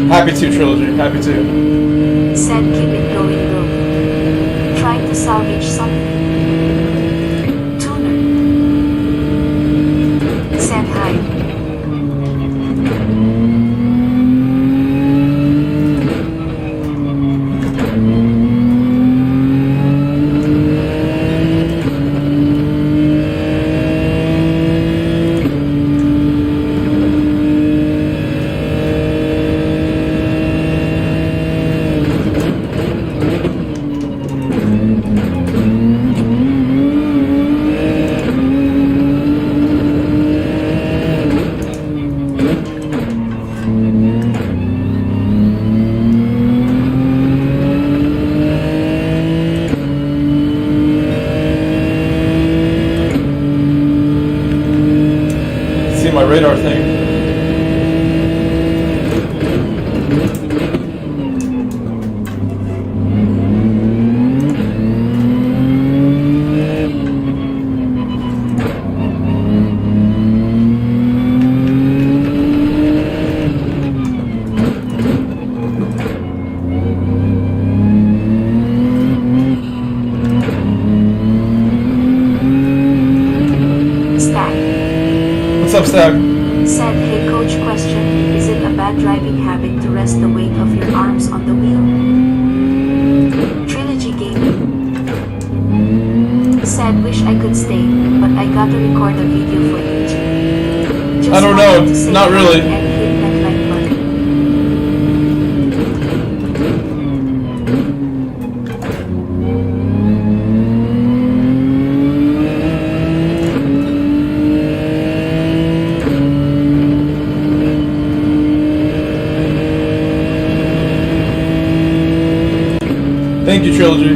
Happy to, Trilogy. Happy to. Said keep it going though. Trying to salvage something. Tuner. Said hi. My radar thing. What's up, Stack? Said, hey coach, question, is it a bad driving habit to rest the weight of your arms on the wheel? Trilogy Gaming. Said, wish I could stay, but I gotta record a video for YouTube. Just I don't know, wanted to say not hi really. And hit that like button. Thank you, Trilogy.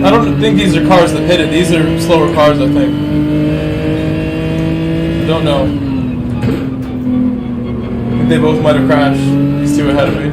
I don't think these are cars that hit it. These are slower cars, I think. Don't know. I think they both might have crashed. These two ahead of me.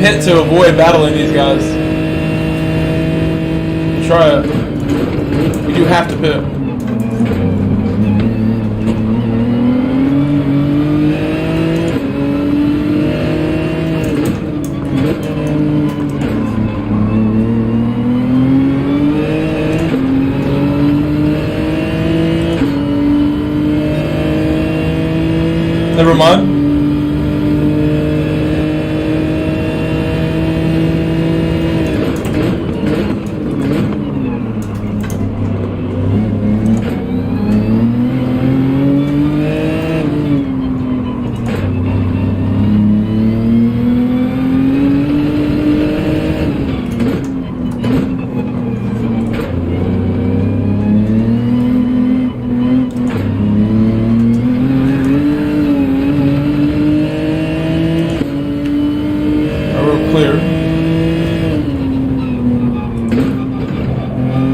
pit to avoid battling these guys. Try it. We do have to pit. Never mind.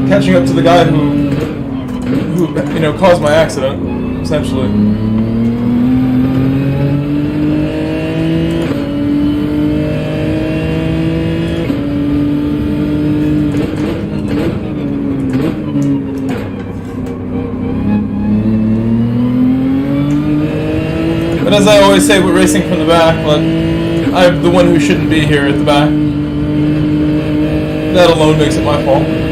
Catching up to the guy who you know caused my accident, essentially. But as I always say with racing from the back, like, I'm the one who shouldn't be here at the back. That alone makes it my fault.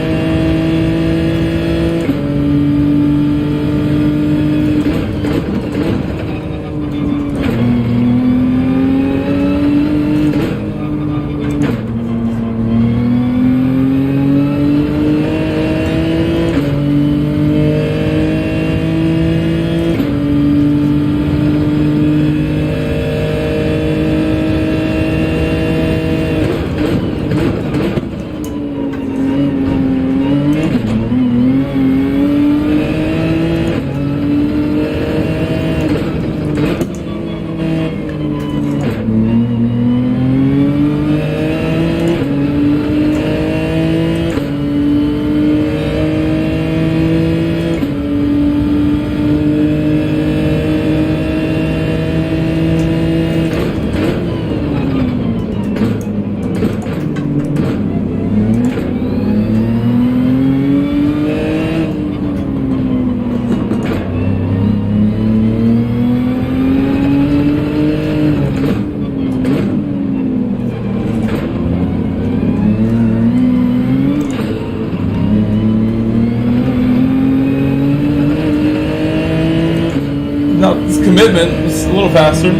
Commitment is a little faster.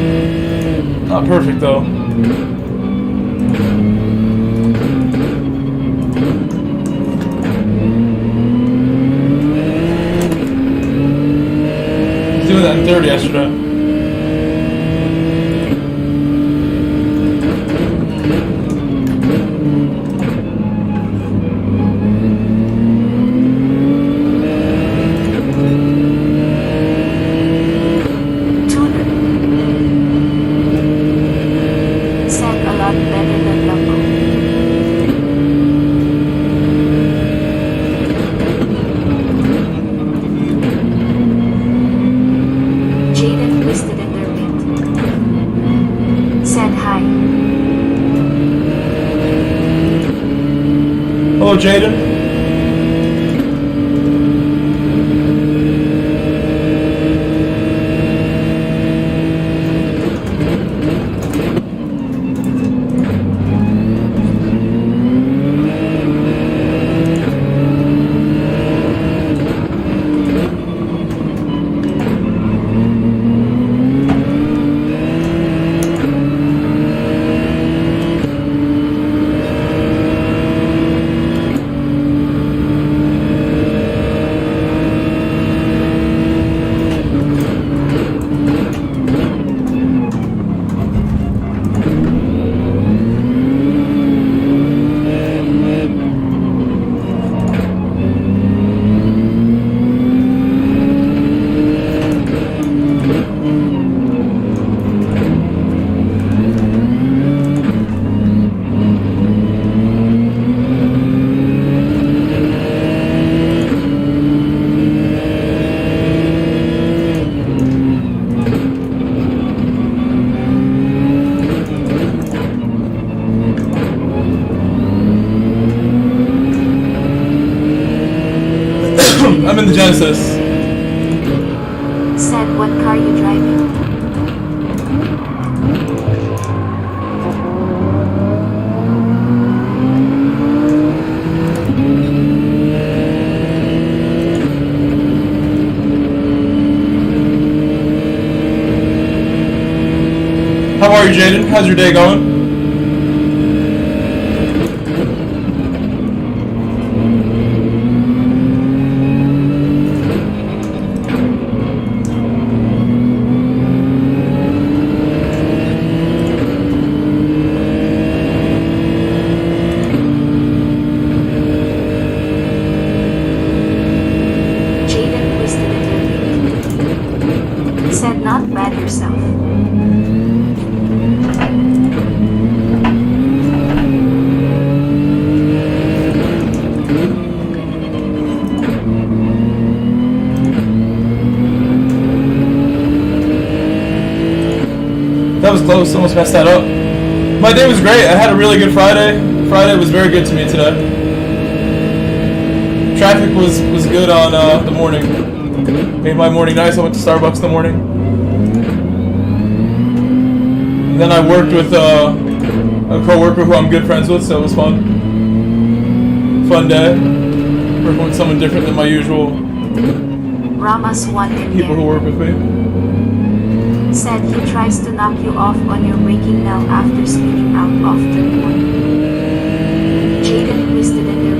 Not perfect though. I was doing that in 30 yesterday. Hello, Jaden. I'm in the Genesis. Said, what car you driving? How are you, Jaden? How's your day going? That was close, almost messed that up. My day was great. I had a really good Friday. Friday was very good to me today. Traffic was good on the morning. Made my morning nice. I went to Starbucks in the morning. And then I worked with a co-worker who I'm good friends with, so it was fun. Fun day. Working with someone different than my usual people who work with me. Said he tries to knock you off on your waking now after speeding out of turn 1. Jaden twisted in their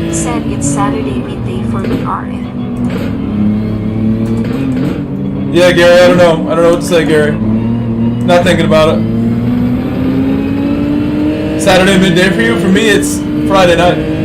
wit. Said it's Saturday midday for BRN. Yeah, Gary, I don't know what to say, Gary. Not thinking about it. Saturday midday for you? For me, it's Friday night.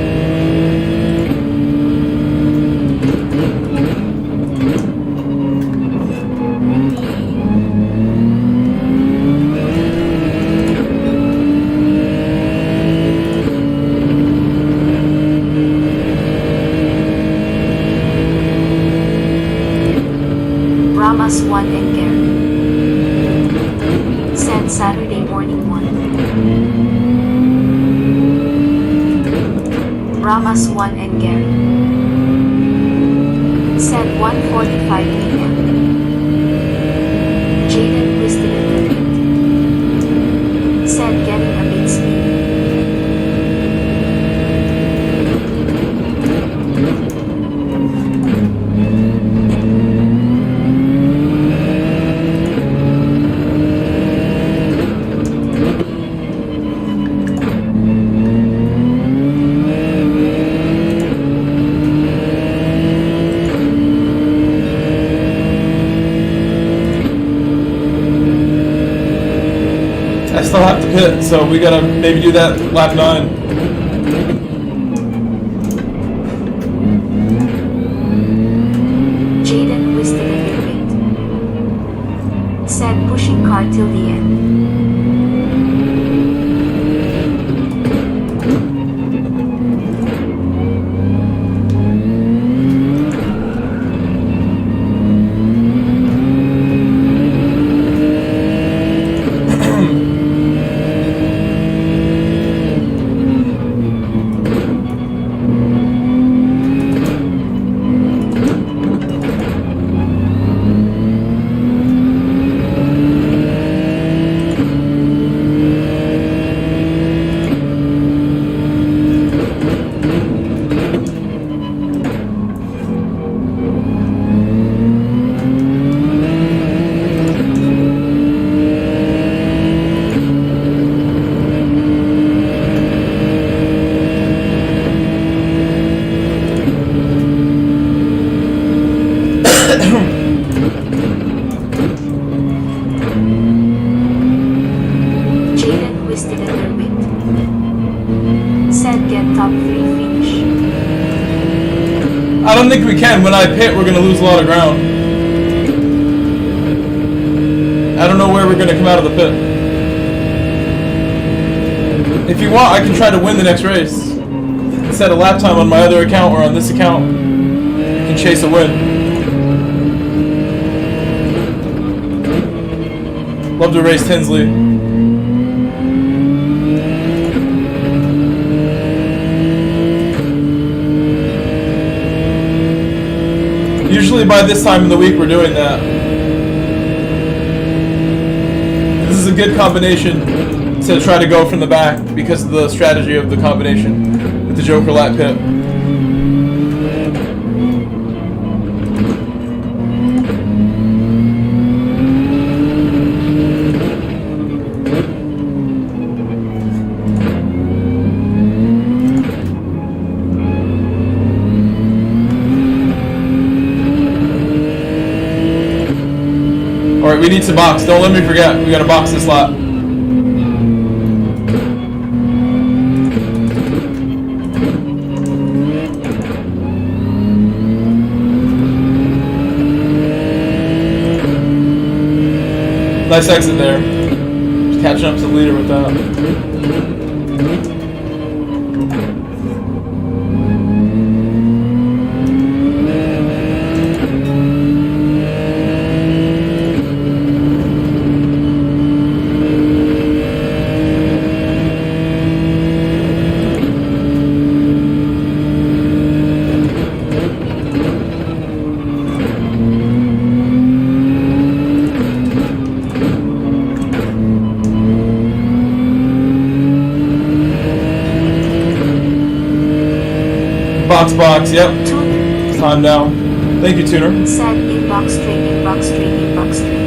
Rama's 1 and Gary. Said Saturday morning 1. Rama's 1 and Gary. Said 1:45 p.m. Jaden twisted in the bit. Said getting a bit sleepy. I still have to pit, so we gotta maybe do that lap 9. Jaden twisted in their bit. Said pushing car till the end. Jaden twisted in their wit. Said get top 3 finish. I don't think we can. When I pit, we're gonna lose a lot of ground. I don't know where we're gonna come out of the pit. If you want, I can try to win the next race. Set a lap time on my other account or on this account. You can chase a win. Love to race Tinsley. Usually by this time in the week we're doing that. This is a good combination to try to go from the back because of the strategy of the combination with the Joker lat pit. Alright, we need to box. Don't let me forget. We gotta box this lap. Nice exit there. Just catching up to the leader with that. Box, yep. Time now. Thank you, Tuner. Said inbox string, inbox string, inbox string.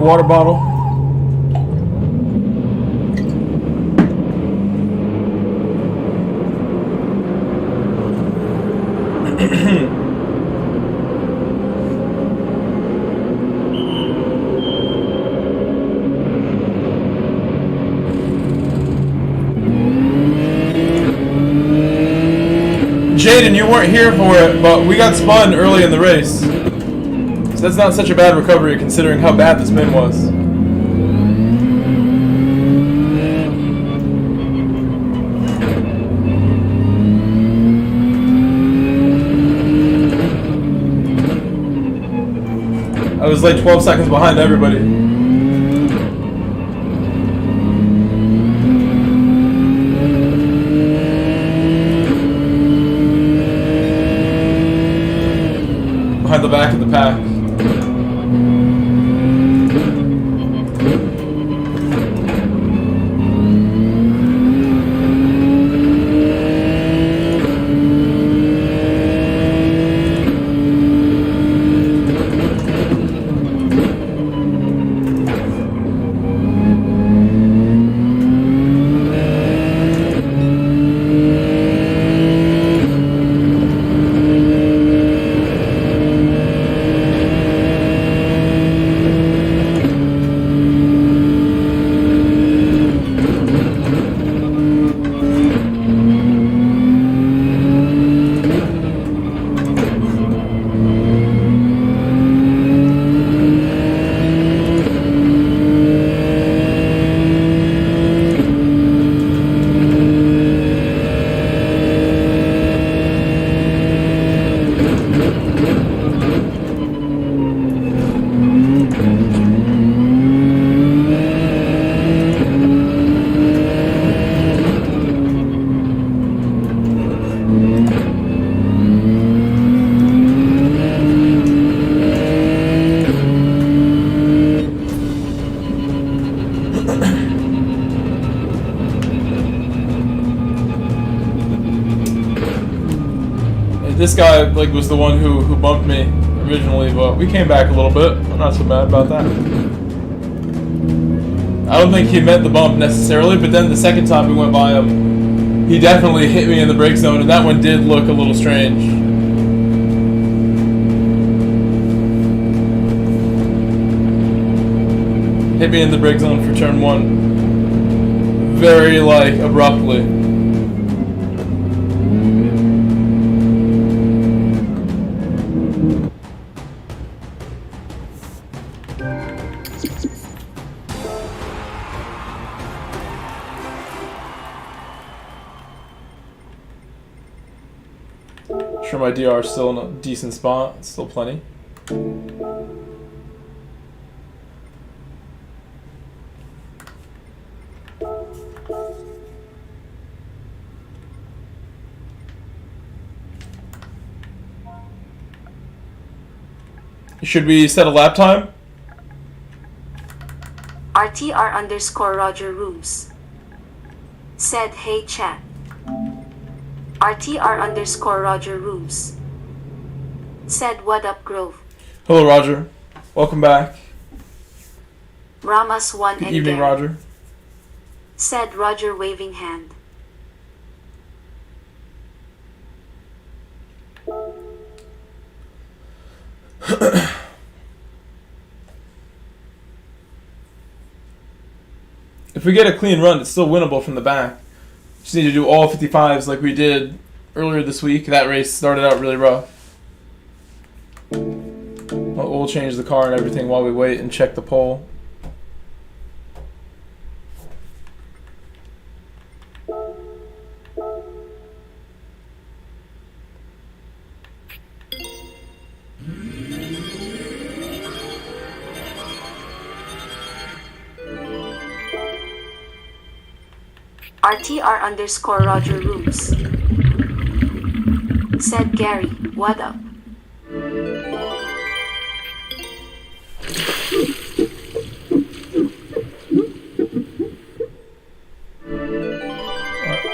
Water bottle. Jaden, you weren't here for it, but we got spun early in the race. So that's not such a bad recovery considering how bad the spin was. I was like 12 seconds behind everybody. Behind the back of the pack. This guy was the one who bumped me originally, but we came back a little bit. I'm not so mad about that. I don't think he meant the bump necessarily, but then the second time we went by him, he definitely hit me in the brake zone, and that one did look a little strange. Hit me in the brake zone for turn 1. Very, abruptly. sure my DR is still in a decent spot. Still plenty. Should we set a lap time? RTR_Roger Rooms said, "Hey chat." RTR_Roger Rooms said, "What up, Grove?" Hello, Roger. Welcome back. Ramas one Good and evening, Gary Roger. said, Roger waving hand. If we get a clean run, it's still winnable from the back. Just need to do all 55s like we did earlier this week. That race started out really rough. We'll change the car and everything while we wait and check the pole. RTR_Roger Rooms said, "Gary, what up?"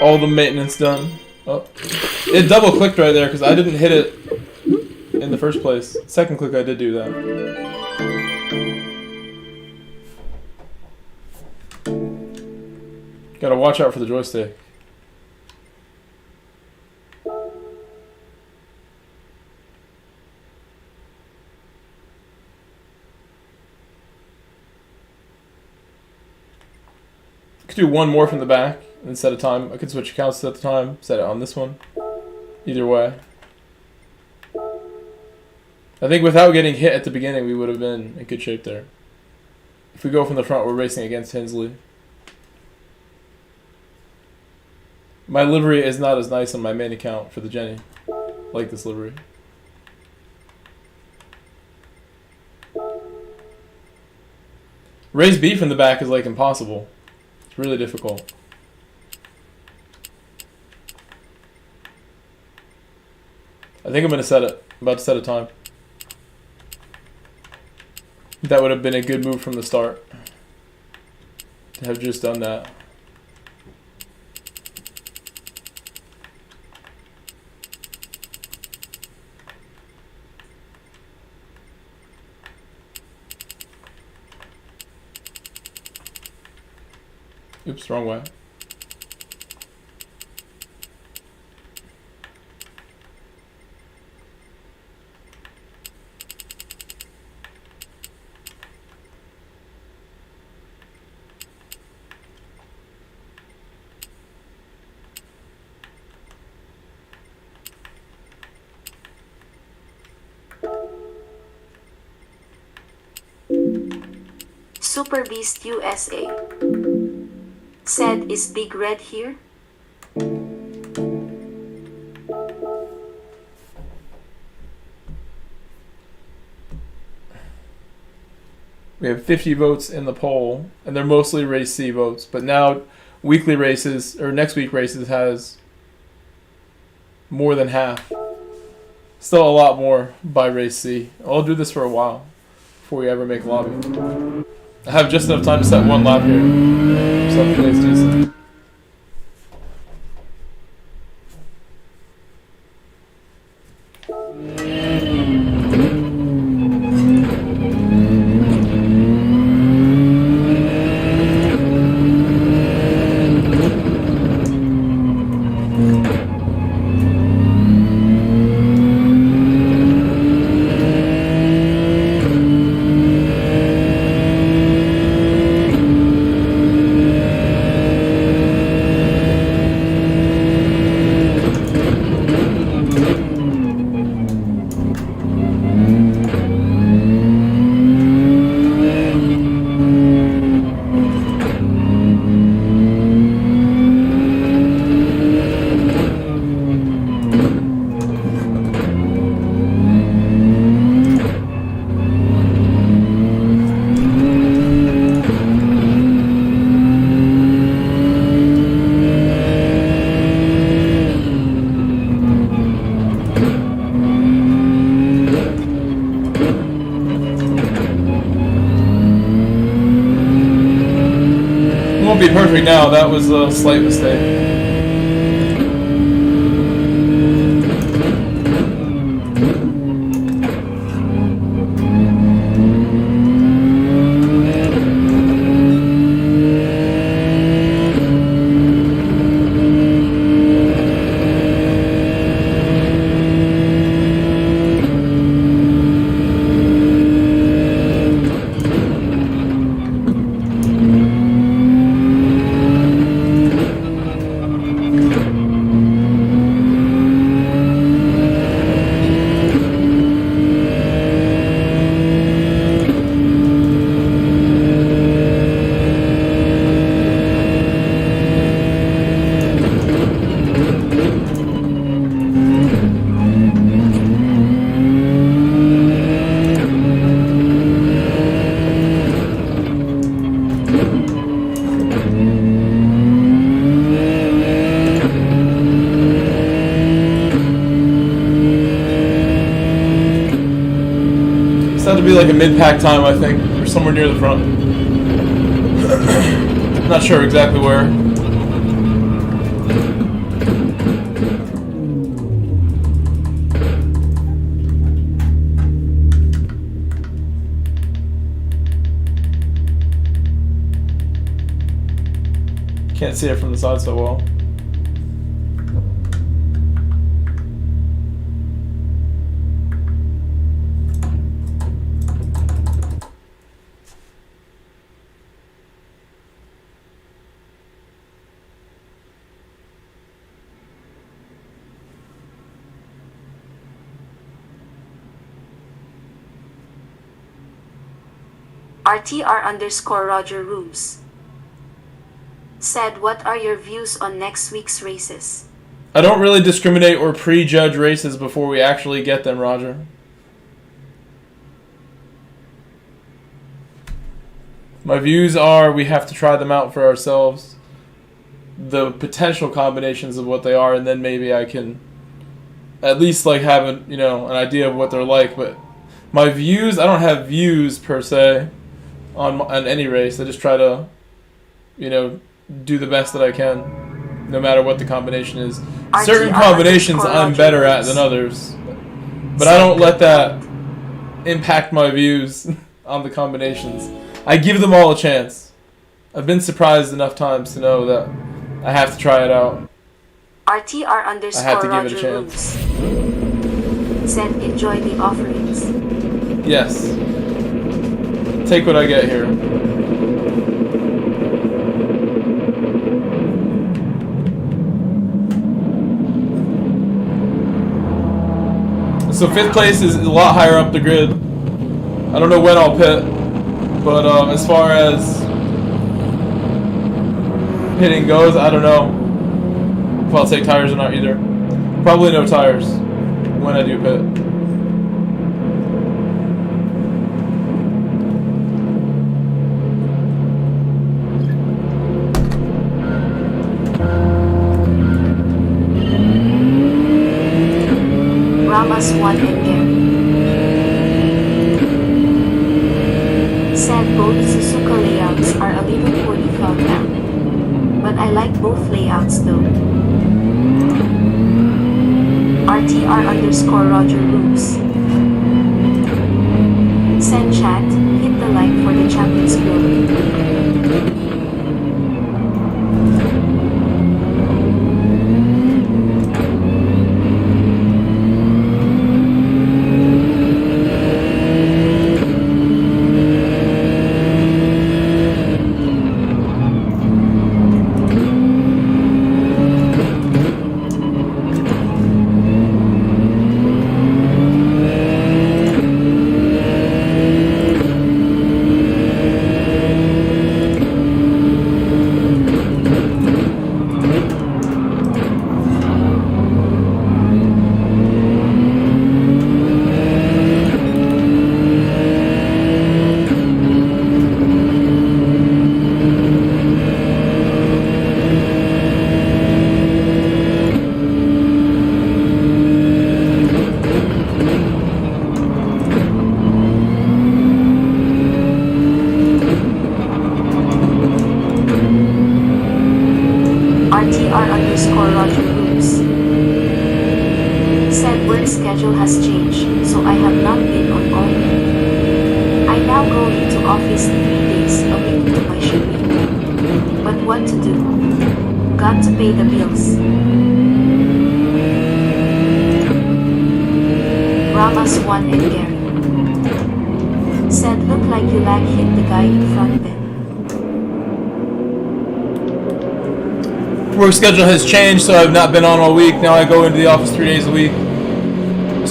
All the maintenance done. Oh, it double clicked right there because I didn't hit it in the first place. Second click, I did do that. Gotta watch out for the joystick. Could do one more from the back and set a time. I could switch accounts at the time, set it on this one. Either way. I think without getting hit at the beginning, we would have been in good shape there. If we go from the front, we're racing against Hensley. My livery is not as nice on my main account for the Jenny. I like this livery. Raise B from the back is like impossible. It's really difficult. I think I'm gonna set it. I'm about to set a time. That would have been a good move from the start. To have just done that. Oops, wrong way. Super Beast USA said, "Is Big Red here?" We have 50 votes in the poll, and they're mostly race C votes. But now, weekly races, or next week races, has more than half. Still a lot more by race C. I'll do this for a while before we ever make lobby. I have just enough time to set one lap here, so I feel it's decent. won't be perfect now. That was a slight mistake. To be like a mid-pack time, I think, or somewhere near the front. Not sure exactly where. Can't see it from the side so well. RTR_Roger Roos said, what are your views on next week's races? I don't really discriminate or prejudge races before we actually get them, Roger. My views are we have to try them out for ourselves, the potential combinations of what they are, and then maybe I can at least like have an idea of what they're like. But my views, I don't have views per se on any race. I just try to, do the best that I can, no matter what the combination is. Certain combinations I'm better at than others, but I don't let that impact my views on the combinations. I give them all a chance. I've been surprised enough times to know that I have to try it out. RTR_Roger I have to give it a chance. Said, enjoy the offerings. Yes. Take what I get here. So 5th place is a lot higher up the grid. I don't know when I'll pit, but as far as pitting goes, I don't know if I'll take tires or not either. Probably no tires when I do pit. Ramos 1 and Gary said both Suzuka layouts are a little poorly thought out, but I like both layouts though. RTR_Roger Roos said, chat, hit the like for the Champions Glory. RTR underscore Roger Roots said work schedule has changed, so I have not been on call. I now go into office 3 days a week to my schedule. But what to do? Got to pay the bills. Rama's one and Gary said look like you lag hit the guy in front then. Work schedule has changed, so I've not been on all week. Now I go into the office 3 days a week.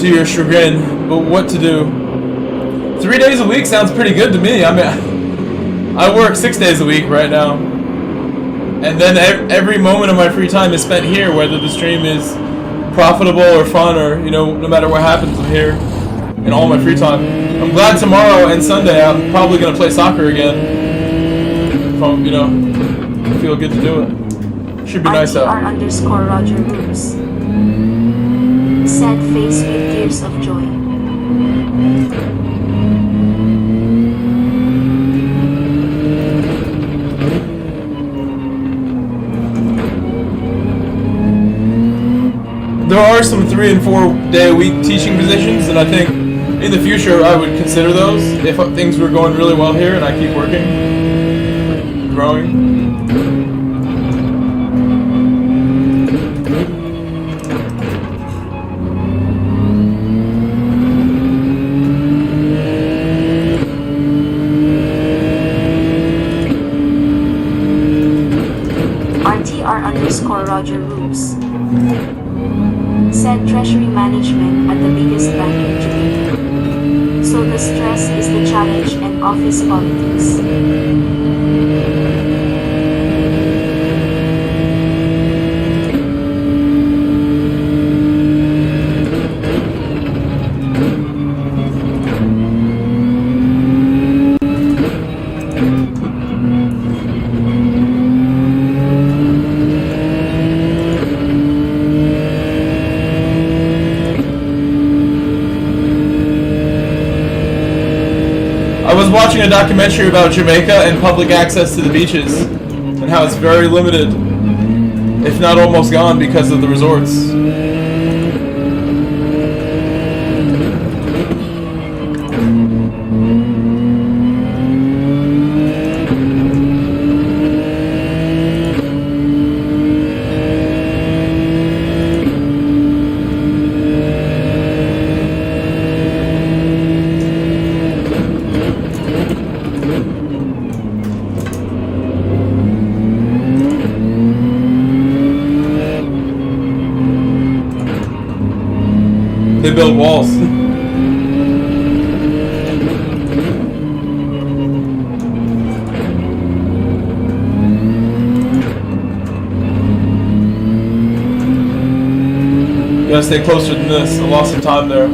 To your chagrin, but what to do? 3 days a week sounds pretty good to me. I mean, I work 6 days a week right now. And then every moment of my free time is spent here, whether the stream is profitable or fun or, you know, no matter what happens, I'm here in all my free time. I'm glad tomorrow and Sunday I'm probably going to play soccer again. If I'm, you know, feel good to do it. Should be nice out. RTR underscore Roger Roots said face with tears of joy. There are some 3 and 4 day a week teaching positions, and I think in the future I would consider those if things were going really well here and I keep working, growing. RTR underscore Roger Roots said treasury management at the biggest bank in Jamaica. So the stress is the challenge and office politics. I was watching a documentary about Jamaica and public access to the beaches and how it's very limited, if not almost gone, because of the resorts. They build walls. You gotta stay closer than this. I lost some time there.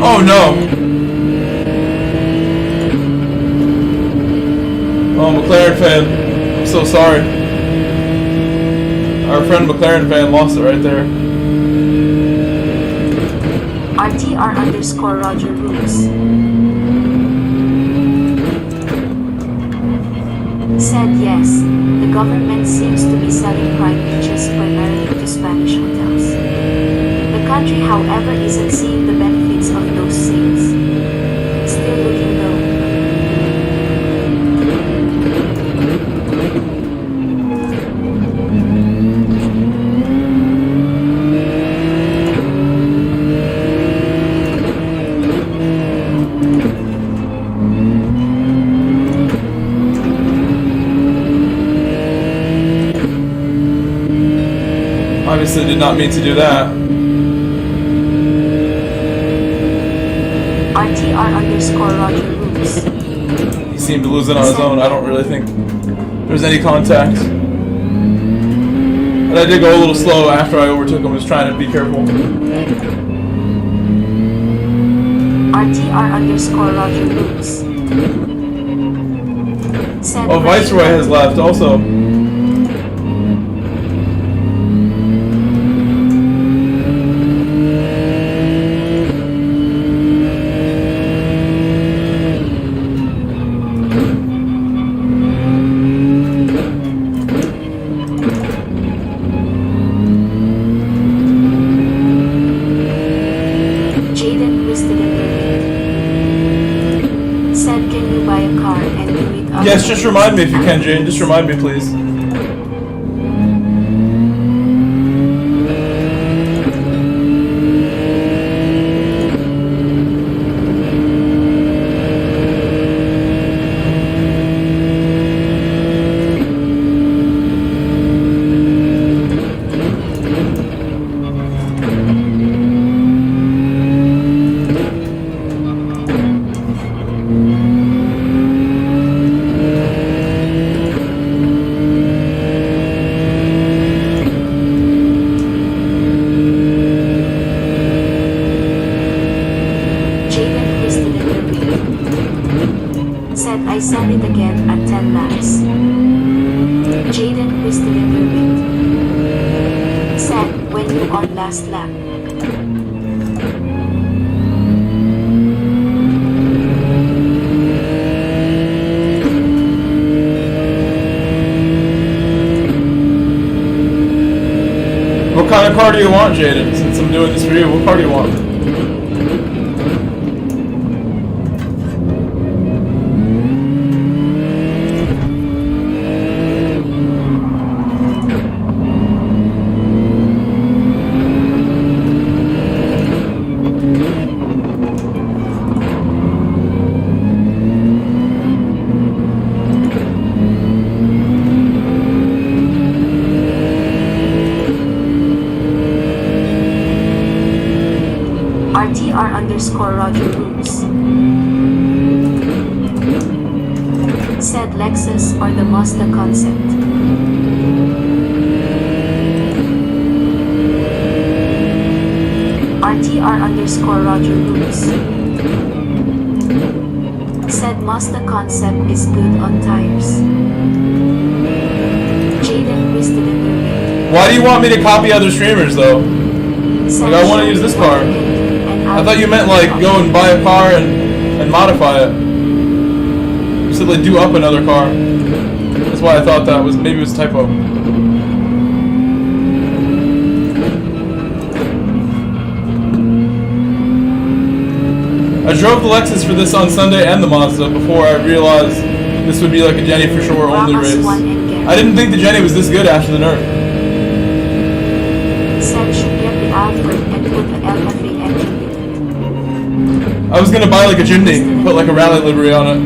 Oh no! Oh, McLaren fan. I'm so sorry. Our friend McLaren fan lost it right there. RTR underscore Roger Roots said yes, the government seems to be selling prime beaches primarily to Spanish hotels. The country, however, isn't seeing the benefits of those sales. Still looking low. Obviously did not mean to do that. RTR underscore Roger Roots He seemed to lose it on his own. I don't really think there's any contact. And I did go a little slow after I overtook him. I was trying to be careful. RTR_Roger Roots said, Oh, Viceroy has left also. Yes, just remind me if you can, Jane. Just remind me, please. I send it again at 10 laps. Jaden is delivering it. Said when you on last lap. What kind of car do you want, Jaden? Since I'm doing this for you, what car do you want? RTR_Roger Roots said Lexus or the Mazda concept. RTR_Roger Roots said Mazda concept is good on tires. Jaden is delivering. Why do you want me to copy other streamers though? Like I want to use this car. I thought you meant like go and buy a car and modify it. You said like do up another car. That's why I thought that was maybe it was a typo. I drove the Lexus for this on Sunday and the Mazda before I realized this would be like a Jenny for sure only race. I didn't think the Jenny was this good after the nerf. Said should get the Alfred and put the LFA engine. I was gonna buy like a Jimny and put like a rally livery on it.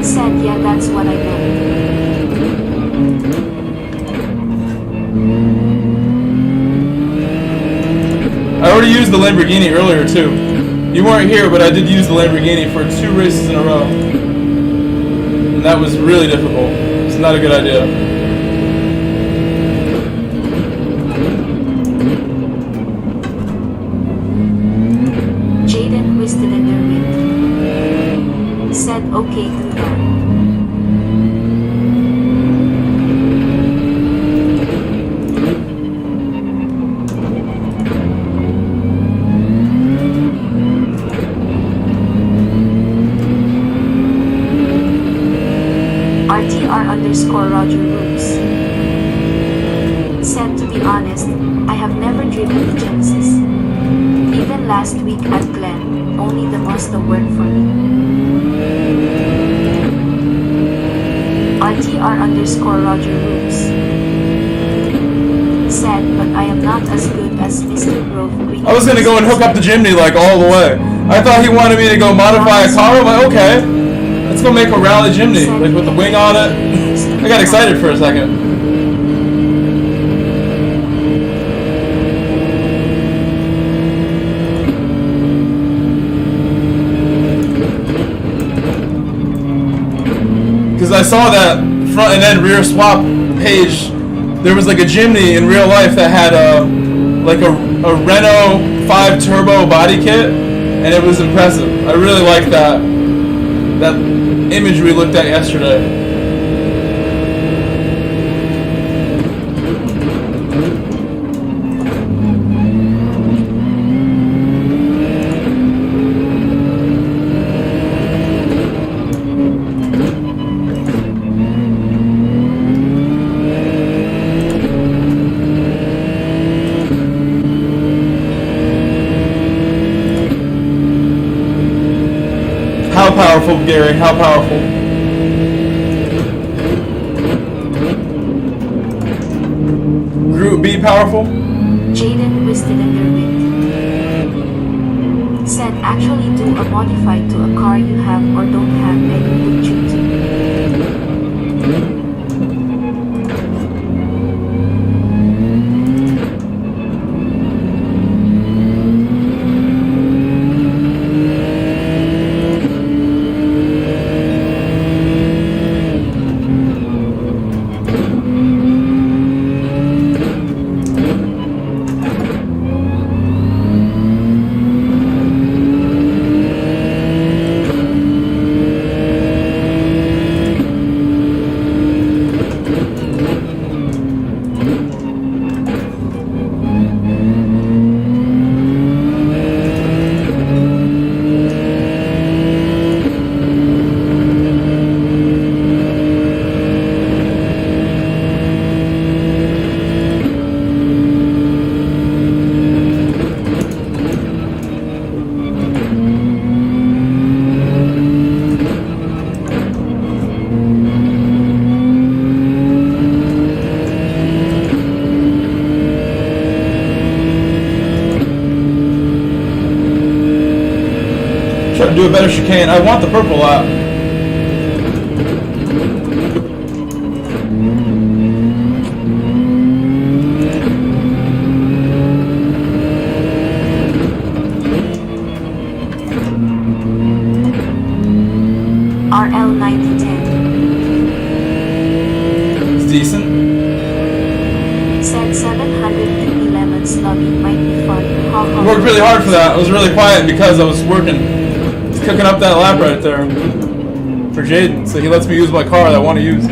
Said yeah, that's what I meant. I already used the Lamborghini earlier too. You weren't here, but I did use the Lamborghini for 2 races in a row. And that was really difficult. It's not a good idea. Said okay, do that. RTR_Roger Roots said to be honest, I have never driven the Genesis. Even last week at Glen, only the Mazda worked for me. RTR_Roger Roots said, but I am not as good as Mr. Grove. I was gonna go and hook up the Jimny like all the way. I thought he wanted me to go modify a car. I'm like, okay, let's go make a rally Jimny, like with the wing on it. I got excited for a second. Because I saw that front and end rear swap page there was like a Jimny in real life that had a Renault 5 turbo body kit, and it was impressive. I really liked that image we looked at yesterday. How powerful, Gary? How powerful? Group B powerful? Jaden twisted under it. Said actually do a modify to a car you have or don't have and you would choose it. Try to do a better chicane. I want the purple lap. RL 9010. It's decent. Said 711 slugging might be fun. Ha ha. I worked really hard for that. I was really quiet because I was working. Cooking up that lap right there for Jaden, so he lets me use my car that I want to use.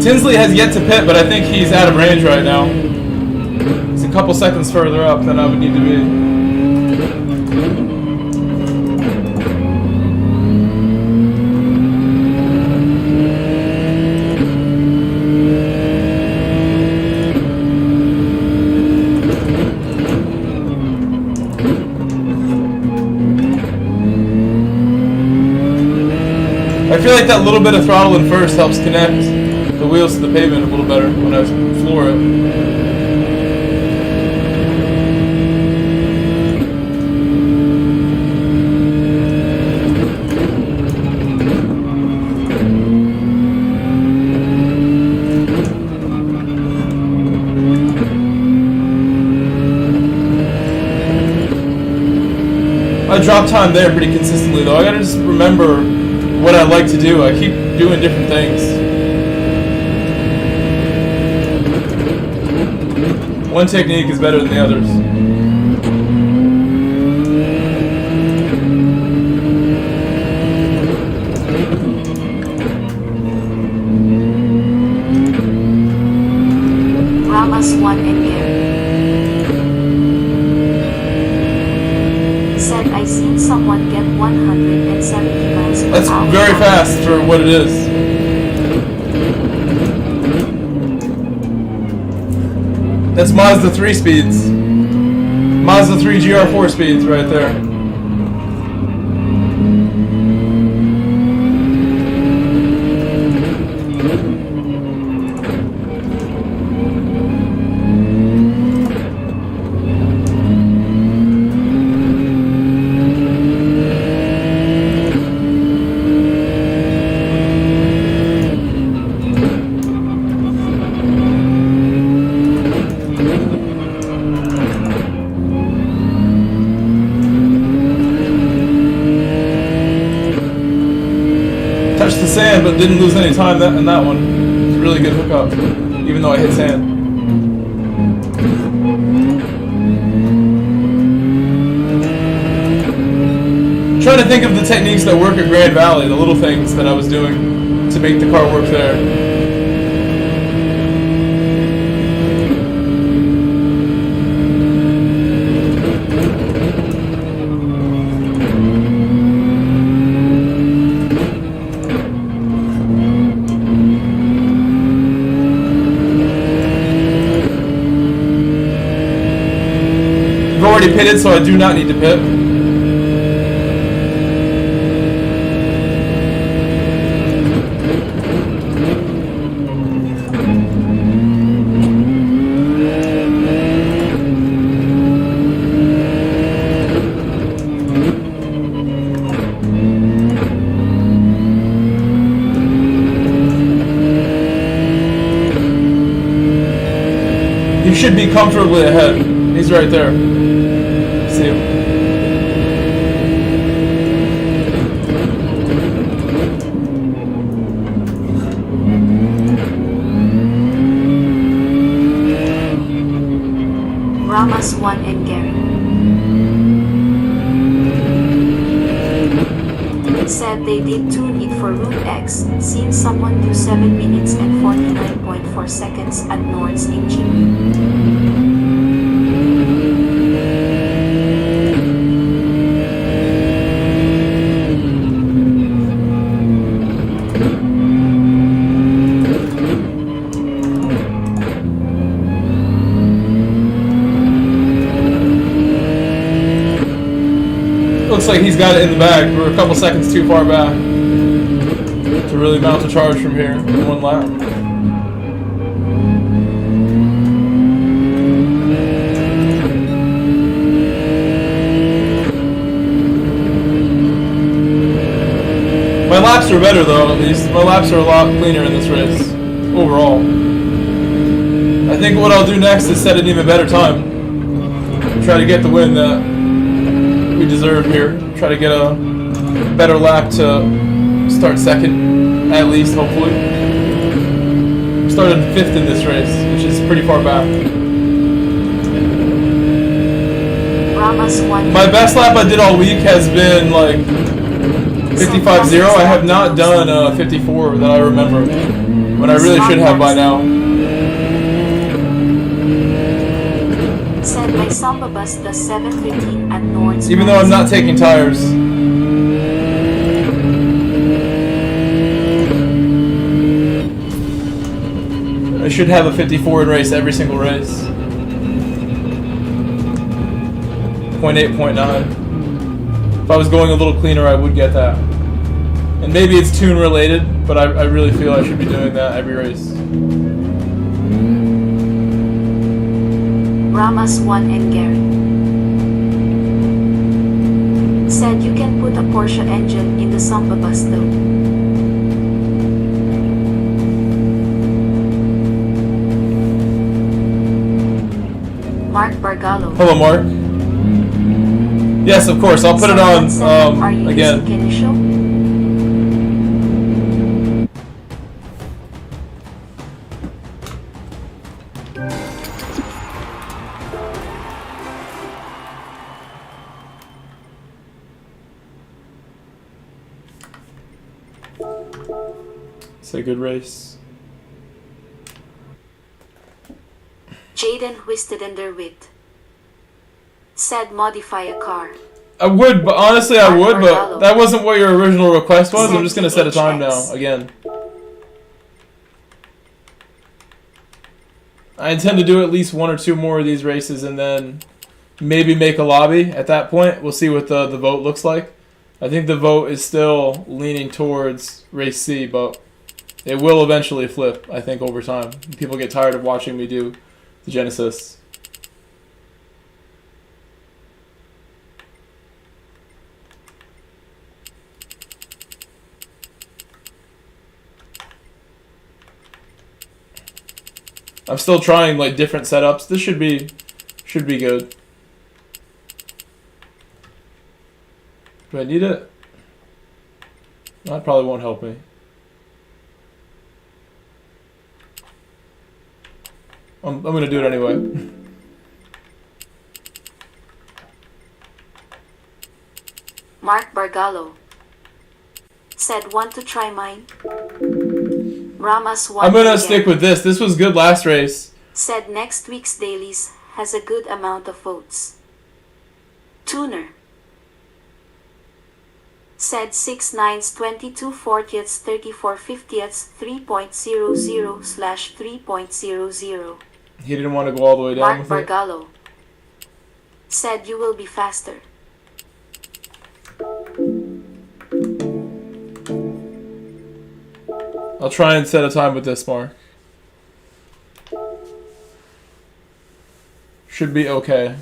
Tinsley has yet to pit, but I think he's out of range right now. He's a couple seconds further up than I would need to be. I feel like that little bit of throttle in first helps connect the wheels to the pavement a little better when I floor it. I drop time there pretty consistently though. I gotta just remember what I like to do. I keep doing different things. One technique is better than the others. Ramos 1 and Gary. Said I seen someone get 170 miles per That's hour. very fast for what it is. That's Mazda 3 speeds. Mazda 3 GR4 speeds right there. didn't lose any time in that one. It was a really good hookup, even though I hit sand. Trying to think of the techniques that work at Grand Valley, the little things that I was doing to make the car work there. I've already pitted, so I do not need to pit. He should be comfortably ahead. He's right there. See him. Ramos 1 and Gary said they did tune it for Route X, seen someone do 7 minutes and 49.4 seconds at Nords in June. Looks like he's got it in the bag. We're a couple seconds too far back to really mount a charge from here in one lap. My laps are better though, at least. My laps are a lot cleaner in this race, overall. I think what I'll do next is set an even better time. Try to get the win that we deserve here. Try to get a better lap to start second, at least, hopefully. Started 5th in this race, which is pretty far back. My best lap I did all week has been like 55.0. I have not done 54 that I remember, when I really should have by now. Said my Samba bus does 7:15 at Nords. Even though I'm not taking tires. I should have a 54 in race every single race. 0.8, 0.9. If I was going a little cleaner, I would get that. And maybe it's tune related, but I really feel I should be doing that every race. Ramos 1 and Gary said you can put a Porsche engine in the Samba bus though. Mark Bargallo. Hello, Mark. Yes, of course. I'll put it on again. Can you show? It's a good race. Jaden Whistedender-Witt said modify a car. I would, but honestly I would, but that wasn't what your original request was. I'm just going to set a time now, again. I intend to do at least 1 or 2 more of these races and then maybe make a lobby at that point. We'll see what the vote looks like. I think the vote is still leaning towards race C, but it will eventually flip, I think, over time. People get tired of watching me do the Genesis. I'm still trying like different setups. This should be good. Do I need it? That probably won't help me. I'm gonna do it anyway. Mark Bargallo said, want to try mine? Ramas won I'm gonna again. stick with this. This was good last race. Said next week's dailies has a good amount of votes. Tuner said 6 9s 22 40ths 34 50ths 3.00/3.00. He didn't want to go all the way down Mark with Bargallo said you will be faster. I'll try and set a time with this, Mark. Should be okay.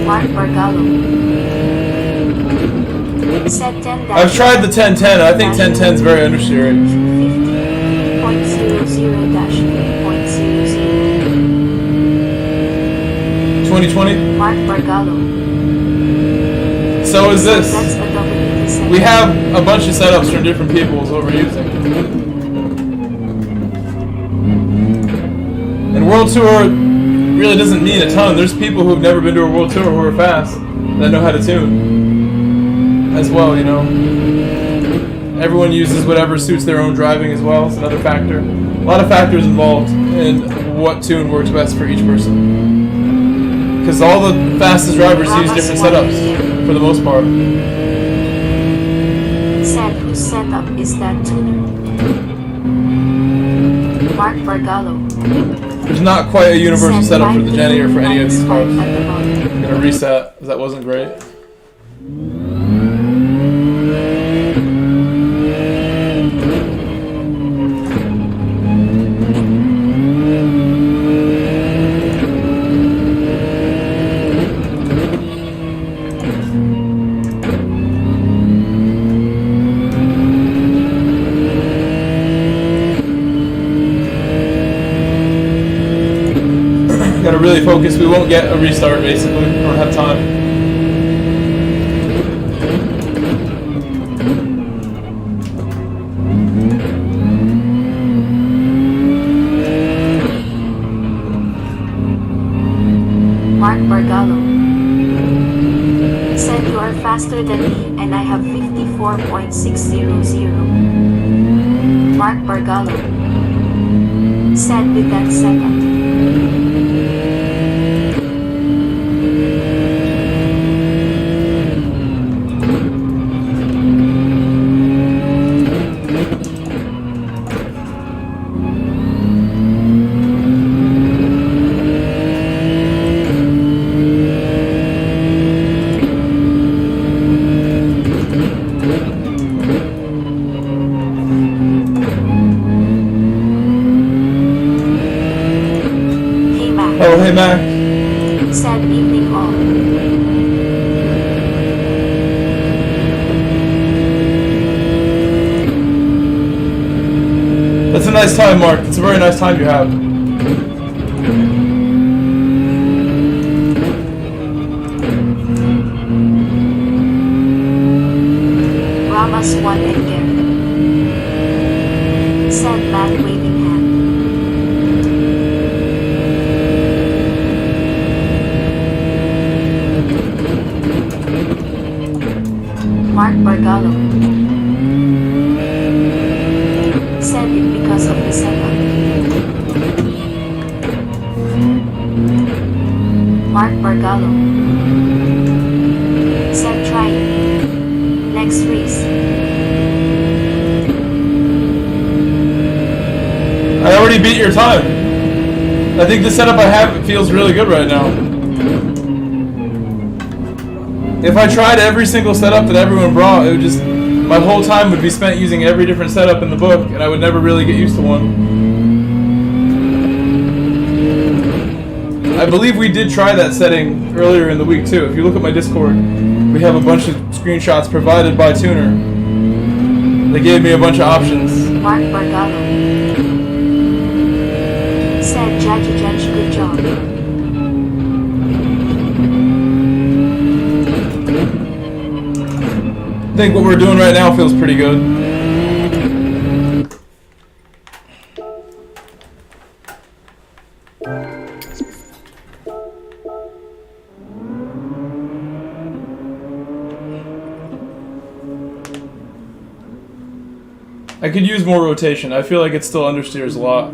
Mark Bargallo said 10. I've tried the 10-10. I think 10-10 is very understeered. 50.00-3.00. 2020? Mark Bargallo. So is this. That's a WD7. We have a bunch of setups from different people is what we're using. And World Tour really doesn't mean a ton. There's people who've never been to a World Tour who are fast that know how to tune as well, you know. Everyone uses whatever suits their own driving as well. It's another factor. A lot of factors involved in what tune works best for each person. Because all the fastest drivers use different setups for the most part. Said whose setup is that tuner? Mark Bargallo. There's not quite a universal setup for the Jenny or for any of these cars. I'm gonna reset, because that wasn't great. Gotta really focus. We won't get a restart basically, or have time. Mark Bargallo said you are faster than me and I have 54.600. Mark Bargallo said with that setup. Oh, hey, Mac. Said evening all. That's a nice time, Mark. It's a very nice time you have. Ramas won again. Said Matt waving hand. Mark Bargallo said it because of the setup. Mark Bargallo said try it. Next race. I already beat your time. I think the setup I have feels really good right now. If I tried every single setup that everyone brought, it would just, my whole time would be spent using every different setup in the book, and I would never really get used to one. I believe we did try that setting earlier in the week too. If you look at my Discord, we have a bunch of screenshots provided by Tuner. They gave me a bunch of options. Mark Bargallo said Judge, good job. think what we're doing right now feels pretty good. I could use more rotation. I feel like it still understeers a lot.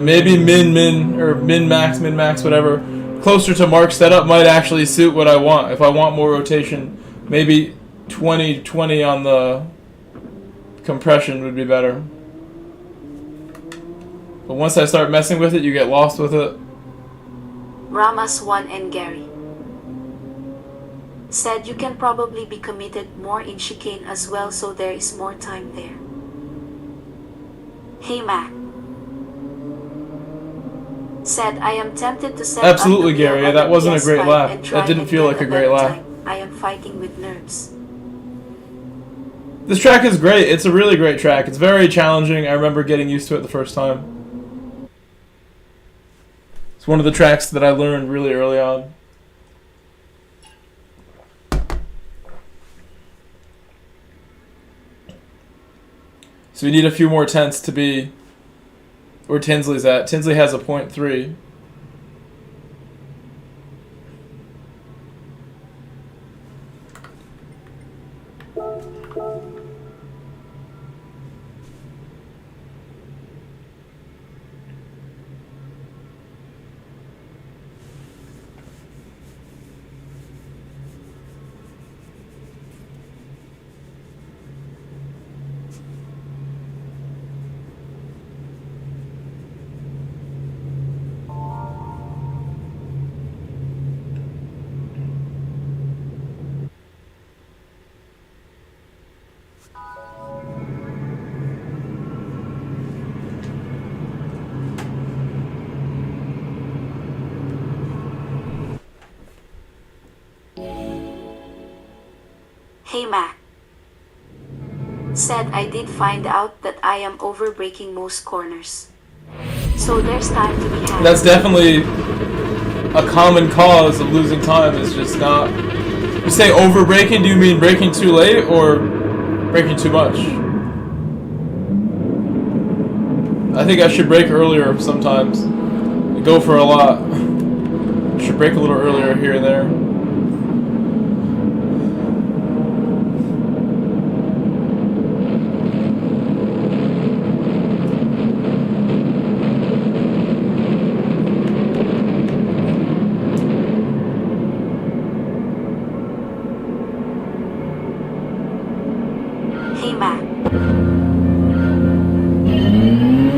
Maybe min max, whatever. Closer to Mark's setup might actually suit what I want. If I want more rotation, maybe 20 on the compression would be better. But once I start messing with it, you get lost with it. Ramas1 and Gary said you can probably be committed more in chicane as well, so there is more time there. Hey Mac said I am tempted to set Absolutely, up Gary. That wasn't a great lap. That didn't feel like a great lap. I am fighting with nerves. This track is great. It's a really great track. It's very challenging. I remember getting used to it the first time. It's one of the tracks that I learned really early on. So we need a few more tenths to be where Tinsley's at. Tinsley has a 0.3. Hey Mac said I did find out that I am over braking most corners. So there's time to be had. That's definitely a common cause of losing time, is just not... You say over braking, do you mean braking too late or braking too much? I think I should brake earlier sometimes. I go for a lot. I should brake a little earlier here and there. Hey Mac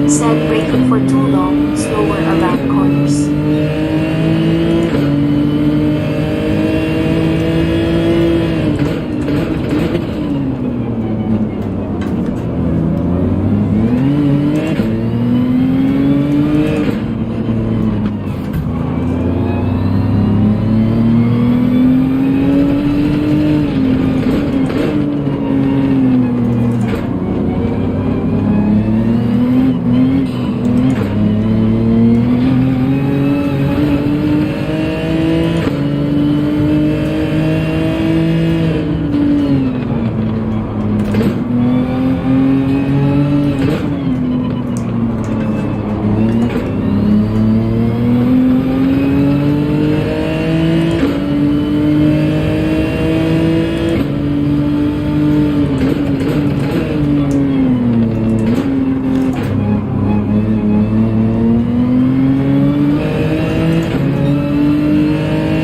said braking for too long, slower around corners.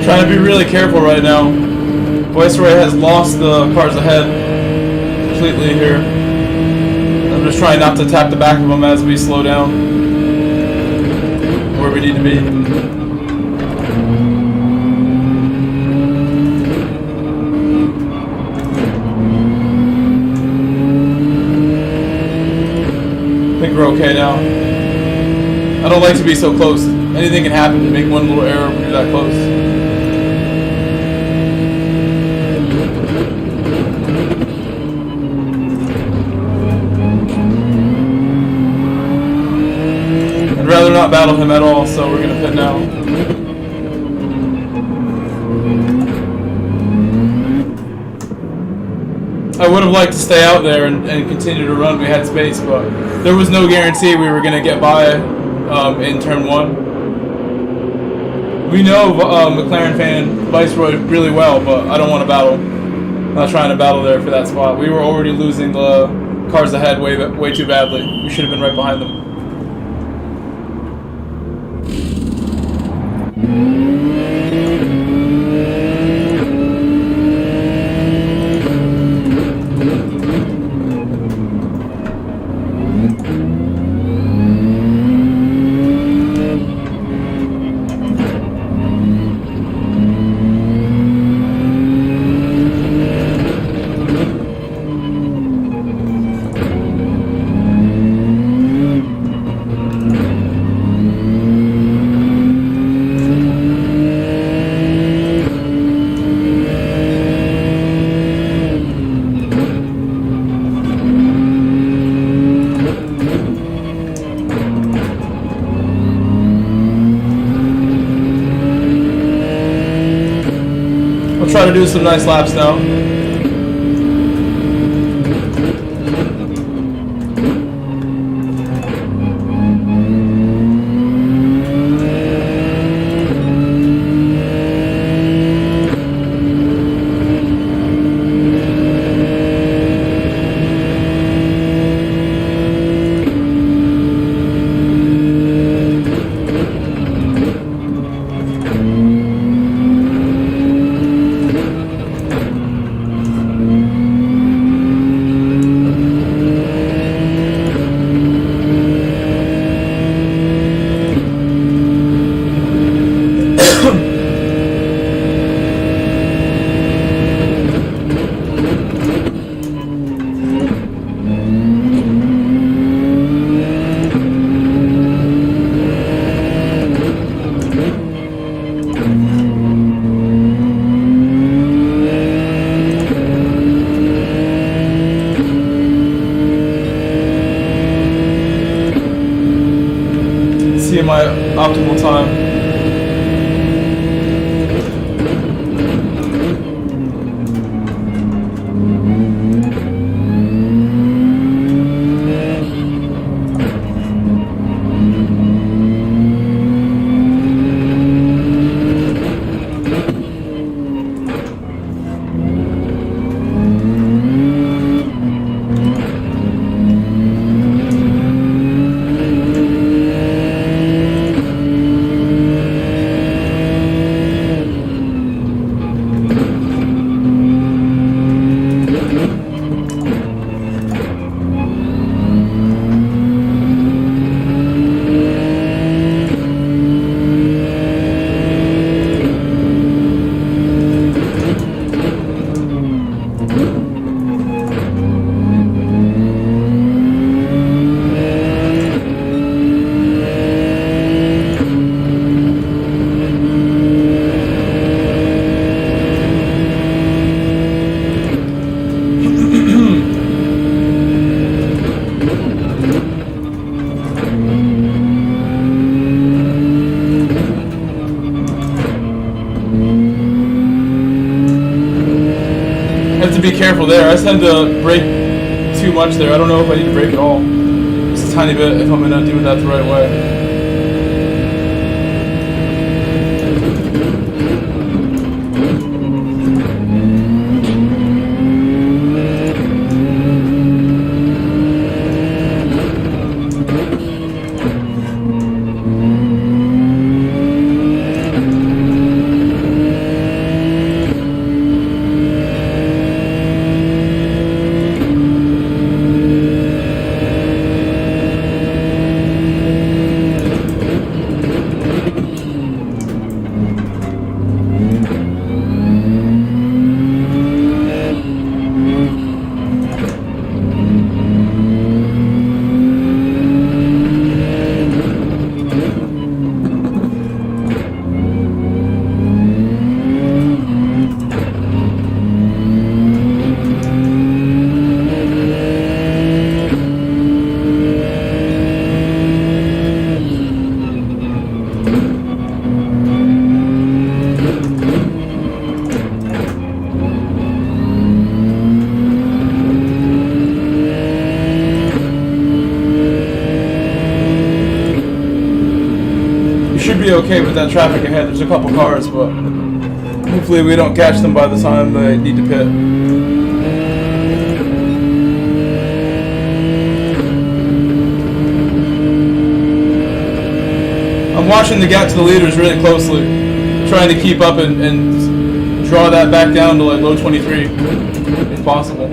Trying to be really careful right now. Viceroy has lost the cars ahead completely here. I'm just trying not to tap the back of them as we slow down where we need to be. I think we're okay now. I don't like to be so close. Anything can happen. You make one little error when you're that close. I'd rather not battle him at all, so we're gonna pit now. I would have liked to stay out there and continue to run. We had space, but there was no guarantee we were going to get by in turn 1. We know McLaren fan Viceroy really well, but I don't want to battle. I'm not trying to battle there for that spot. We were already losing the cars ahead way too badly. We should have been right behind them. Try to do some nice laps now. My optimal time. Be careful there. I just had to brake too much there. I don't know if I need to brake at all. Just a tiny bit if I'm gonna do that the right way. be okay with that traffic ahead. There's a couple cars, but hopefully we don't catch them by the time they need to pit. I'm watching the gap to the leaders really closely, trying to keep up and draw that back down to like low 23, if possible.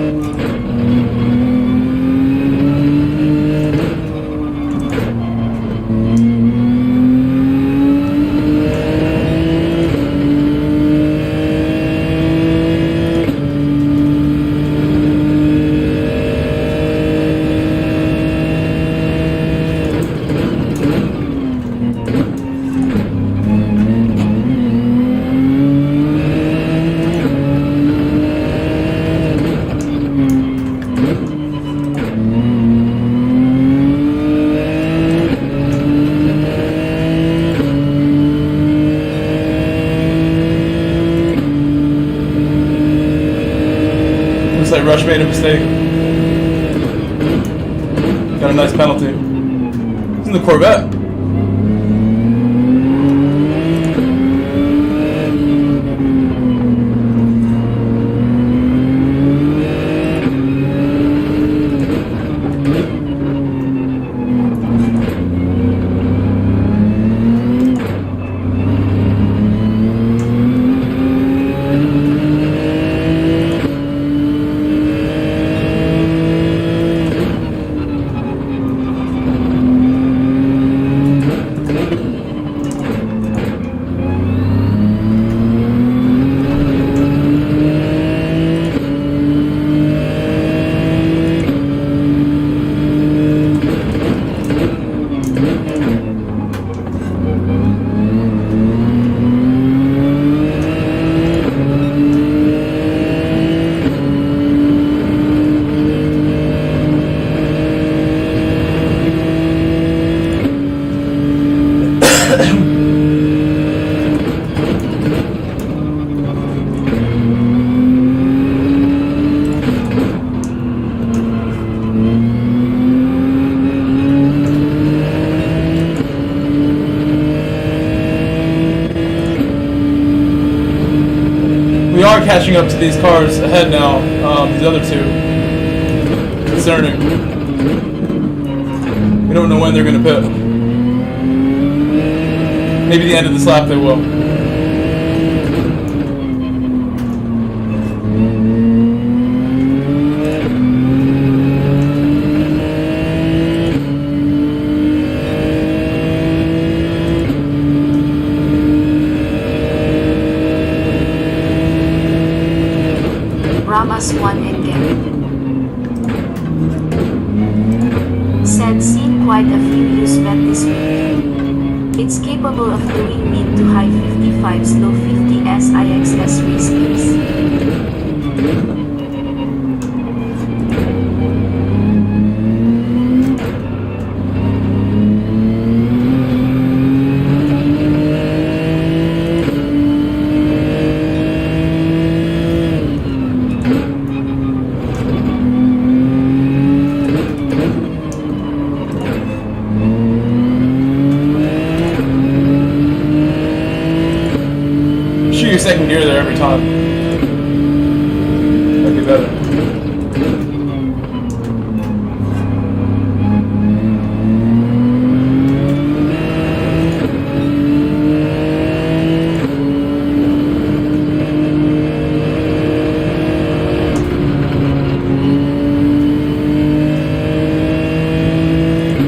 Like Rush made a mistake. Got a nice penalty. He's in the Corvette. We are catching up to these cars ahead now, these other two. Concerning. We don't know when they're going to pit. Maybe the end of this lap they will. Ramas won again. Said seen quite a few used bet this week. It's capable of doing mid to high 55s, low 50s IXS race pace. Second gear there every time. That'd be better.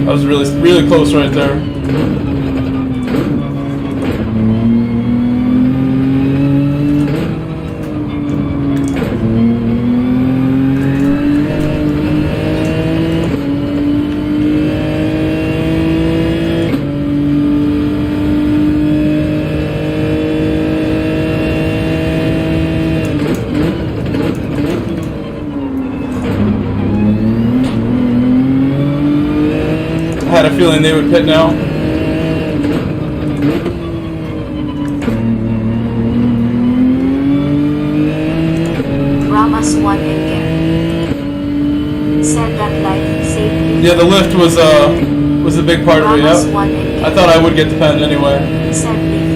That was really close right there. I had a feeling they would pit now. Ramas won again. Said that life saved him. Yeah, the lift was was a big part of it, Ramos yep. won and I thought I would get the pen anyway. said Lift.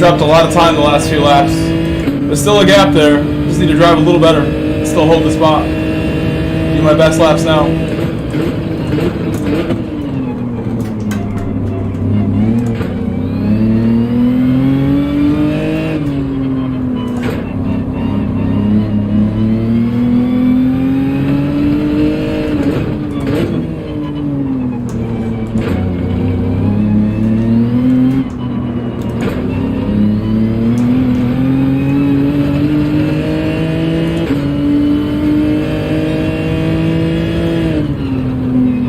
Dropped a lot of time the last few laps. There's still a gap there. Just need to drive a little better. Still hold the spot. Do my best laps now.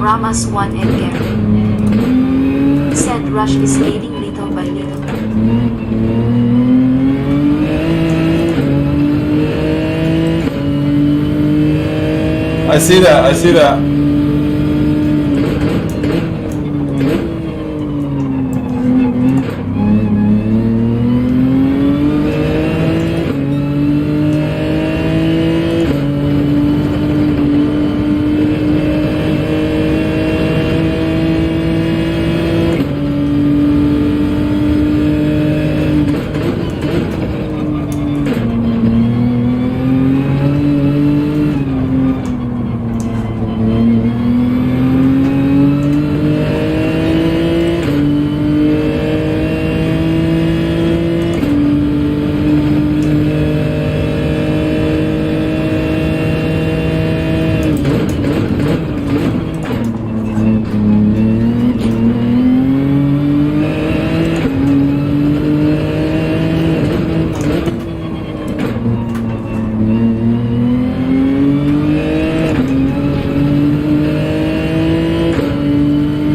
Ramos won and Gary said Rush is leading little by little. I see that. I see that.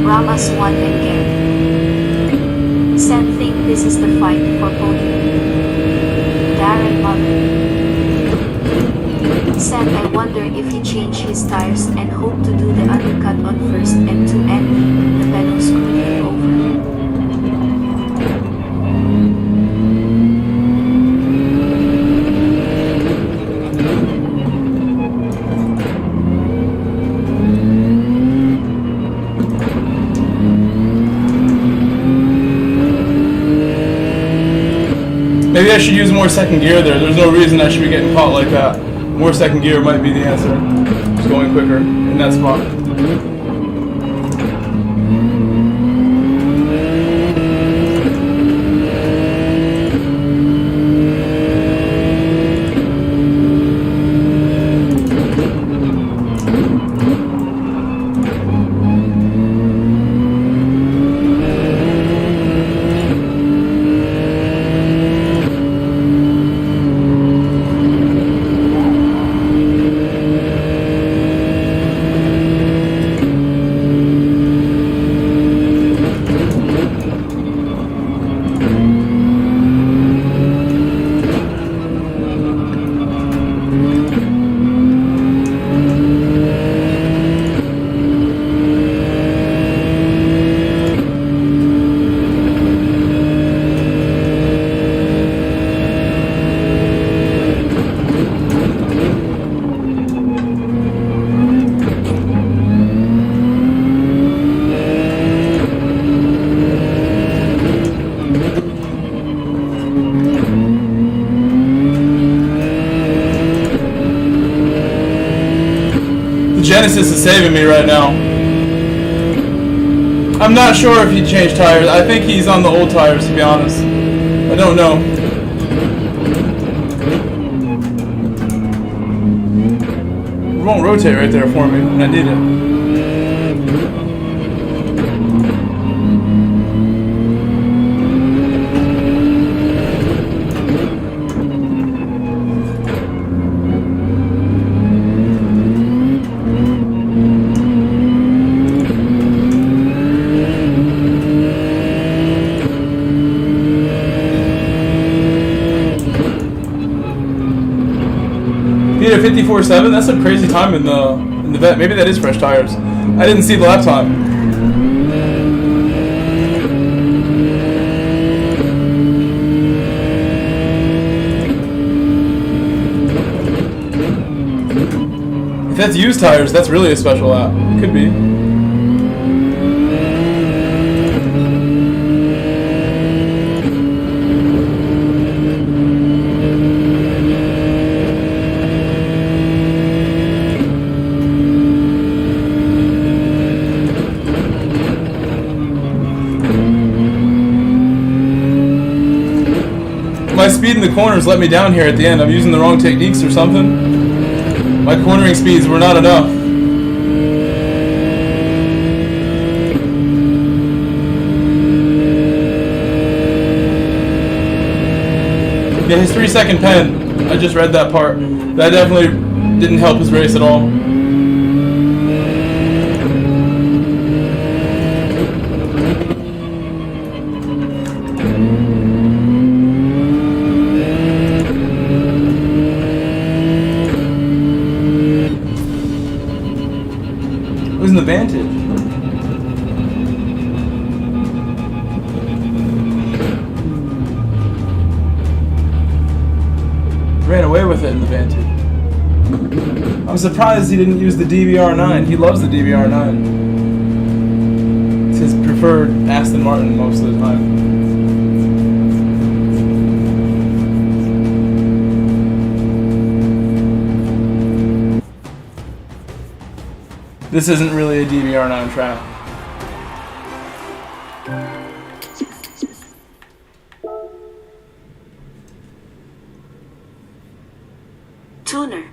Ramos won and Gary said think this is the fight for podium. Darren Muller said I wonder if he changed his tires and hoped to do the undercut on first and to end the pedal screwed him over. Maybe I should use more second gear there. There's no reason I should be getting caught like that. More second gear might be the answer. Just going quicker in that spot. Genesis is saving me right now. I'm not sure if he changed tires. I think he's on the old tires, to be honest. I don't know. It won't rotate right there for me, and I need it. Beat a 54.7. That's a crazy time in the vet. Maybe that is fresh tires. I didn't see the lap time. If that's used tires, that's really a special lap. Could be. My speed in the corners let me down here at the end. I'm using the wrong techniques or something. My cornering speeds were not enough. Yeah, his 3-second pen. I just read that part. That definitely didn't help his race at all. It was an advantage. Ran away with it in the Vantage. I'm surprised he didn't use the DVR9. He loves the DVR9. It's his preferred Aston Martin most of the time. This isn't really a DVR9 track. Tuner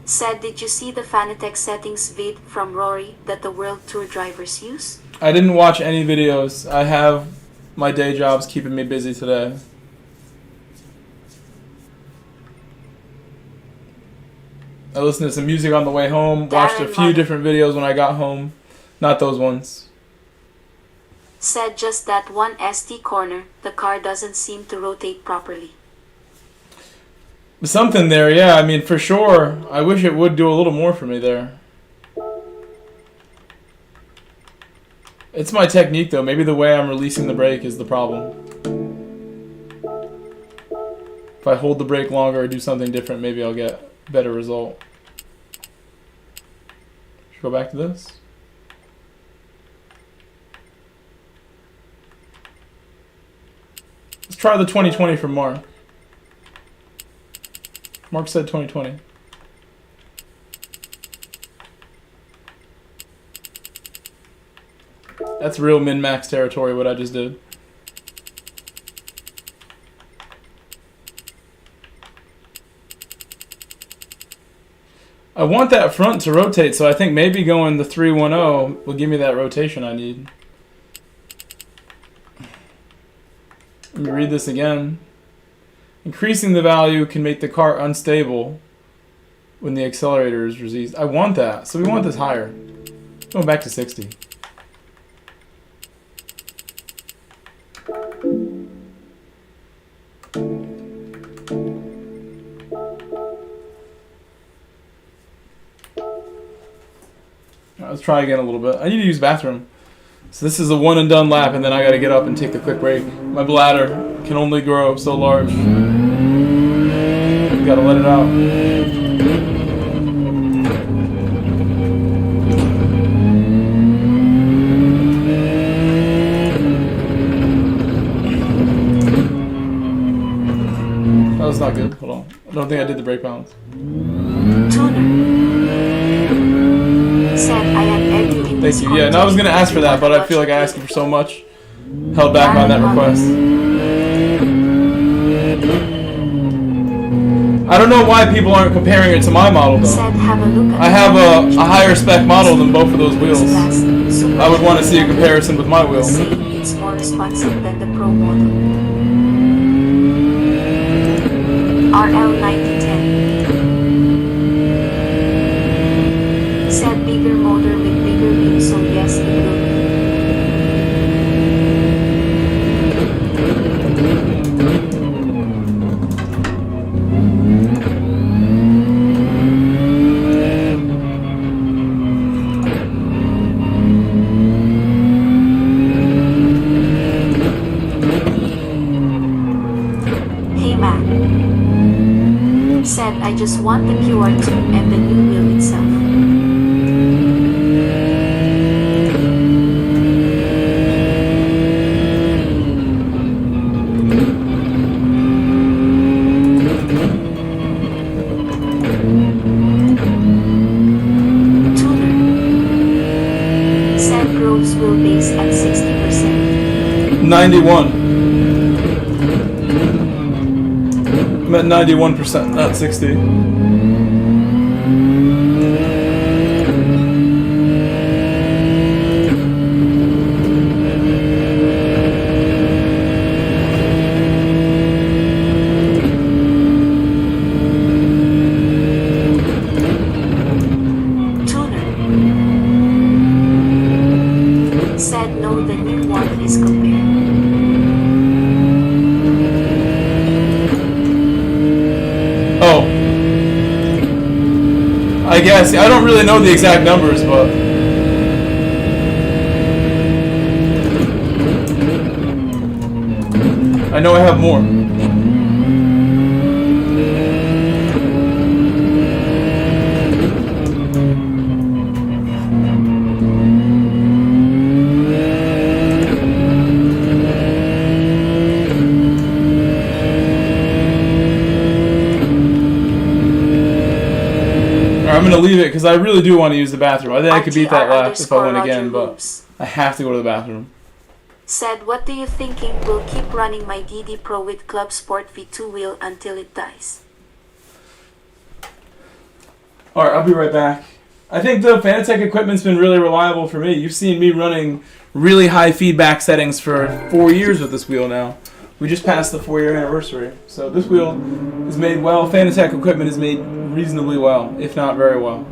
said, did you see the Fanatec settings vid from Rory that the World Tour drivers use? I didn't watch any videos. I have my day jobs keeping me busy today. I listened to some music on the way home, watched a few different videos when I got home. Not those ones. Said just that one SD corner, the car doesn't seem to rotate properly. Something there, yeah. I mean, for sure. I wish it would do a little more for me there. It's my technique, though. Maybe the way I'm releasing the brake is the problem. If I hold the brake longer or do something different, maybe I'll get a better result. Should we go back to this? Let's try the 2020 from Mark. Mark said 2020. That's real min-max territory, what I just did. I want that front to rotate, so I think maybe going the 310 will give me that rotation I need. Let me read this again. Increasing the value can make the car unstable when the accelerator is released. I want that, so we want this higher. Going back to 60. Let's try again a little bit. I need to use bathroom. So this is a one and done lap, and then I gotta get up and take the quick break. My bladder can only grow so large. Gotta let it out. That was not good. Hold on. I don't think I did the brake balance. Tuner. Said I am editing. Thank you. Yeah, no, I was gonna ask for that, but I feel like I asked for so much. Held back on that request. I don't know why people aren't comparing it to my model though. Said have a look at I have a higher spec model than both of those wheels. I would want to see a comparison with my wheel. It's more responsive than the Pro model. RL9010. Said bigger motor with bigger wheels, so yes, it will be. Said I just want the QR2 and the new wheel itself. Tuner. Said Groves wheelbase at 60%. 91. I'm at 91%, not 60. Tuner. Said no, the new one is compared. Oh. I guess. I don't really know the exact numbers, but... I know I have more. I'm gonna leave it because I really do want to use the bathroom. I think I could beat that lap if I went again, but I have to go to the bathroom. Said, what do you thinking? Will keep running my DD Pro with Club Sport V2 wheel until it dies. Alright, I'll be right back. I think the Fanatec equipment's been really reliable for me. You've seen me running really high feedback settings for 4 years with this wheel now. We just passed the 4-year anniversary. So this wheel is made well. Fanatec equipment is made reasonably well, if not very well.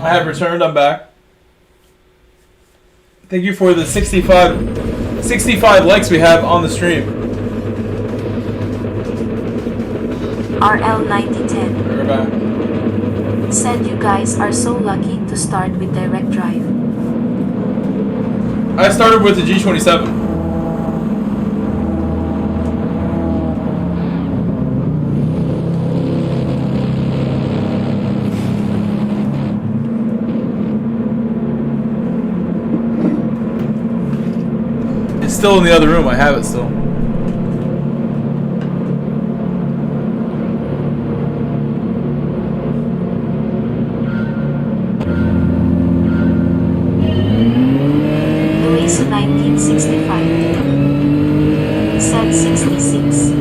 I have returned. I'm back. Thank you for the 65 likes we have on the stream. RL9010 We're back. said you guys are so lucky to start with direct drive. I started with the G27. It's still in the other room. I have it still. Luisa 1965 said 66.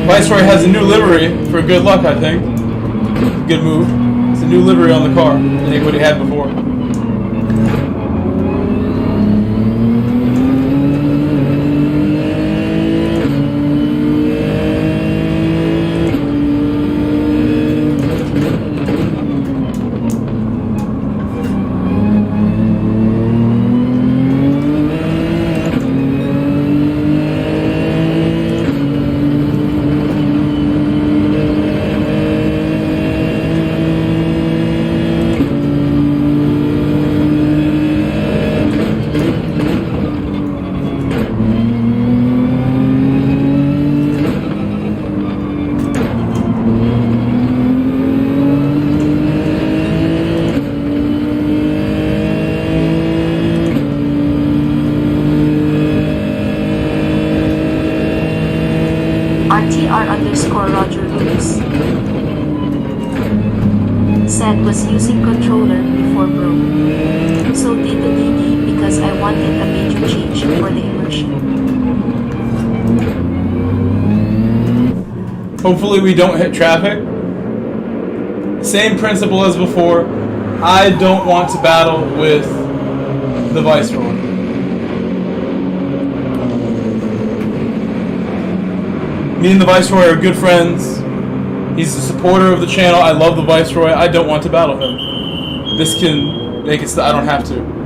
Viceroy has a new livery for good luck, I think. Good move. It's a new livery on the car than anybody had before. RTR_Roger_Lewis said was using controller before broke. So did the DD because I wanted a major change for the immersion. Hopefully we don't hit traffic. Same principle as before. I don't want to battle with the Viceroy. Me and the Viceroy are good friends. He's a supporter of the channel. I love the Viceroy. I don't want to battle him. This can make it so I don't have to.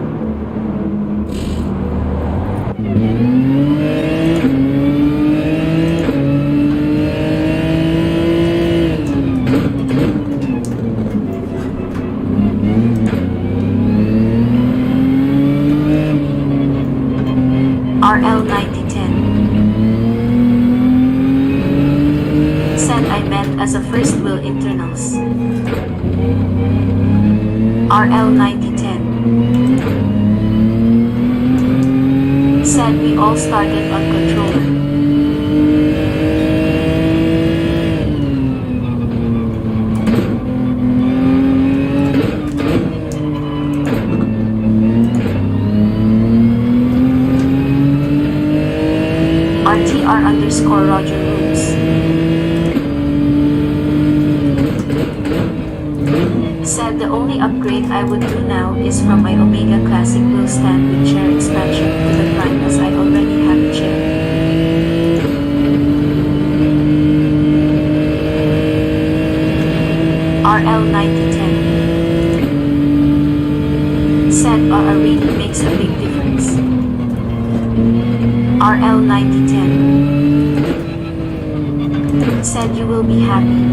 RL9010 said I meant as a first wheel internals. RL9010 said we all started on controller. RTR_Roger_Lewis said the only upgrade I would do now is from my Omega Classic wheel stand with chair expansion to the Prime as I already have a chair. RL9010 said really makes a big difference. RL9010 said you will be happy.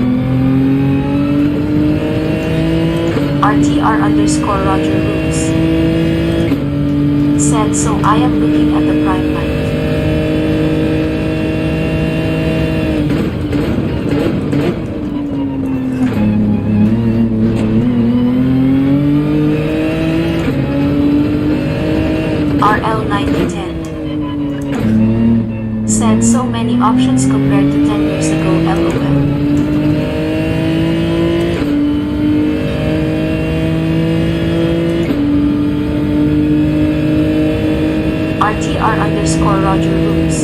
RTR_Roger_Lewis said so I am looking at the prime light. RL9010 said so many options compared to 10 years ago, LOL. RTR underscore Roger Roots.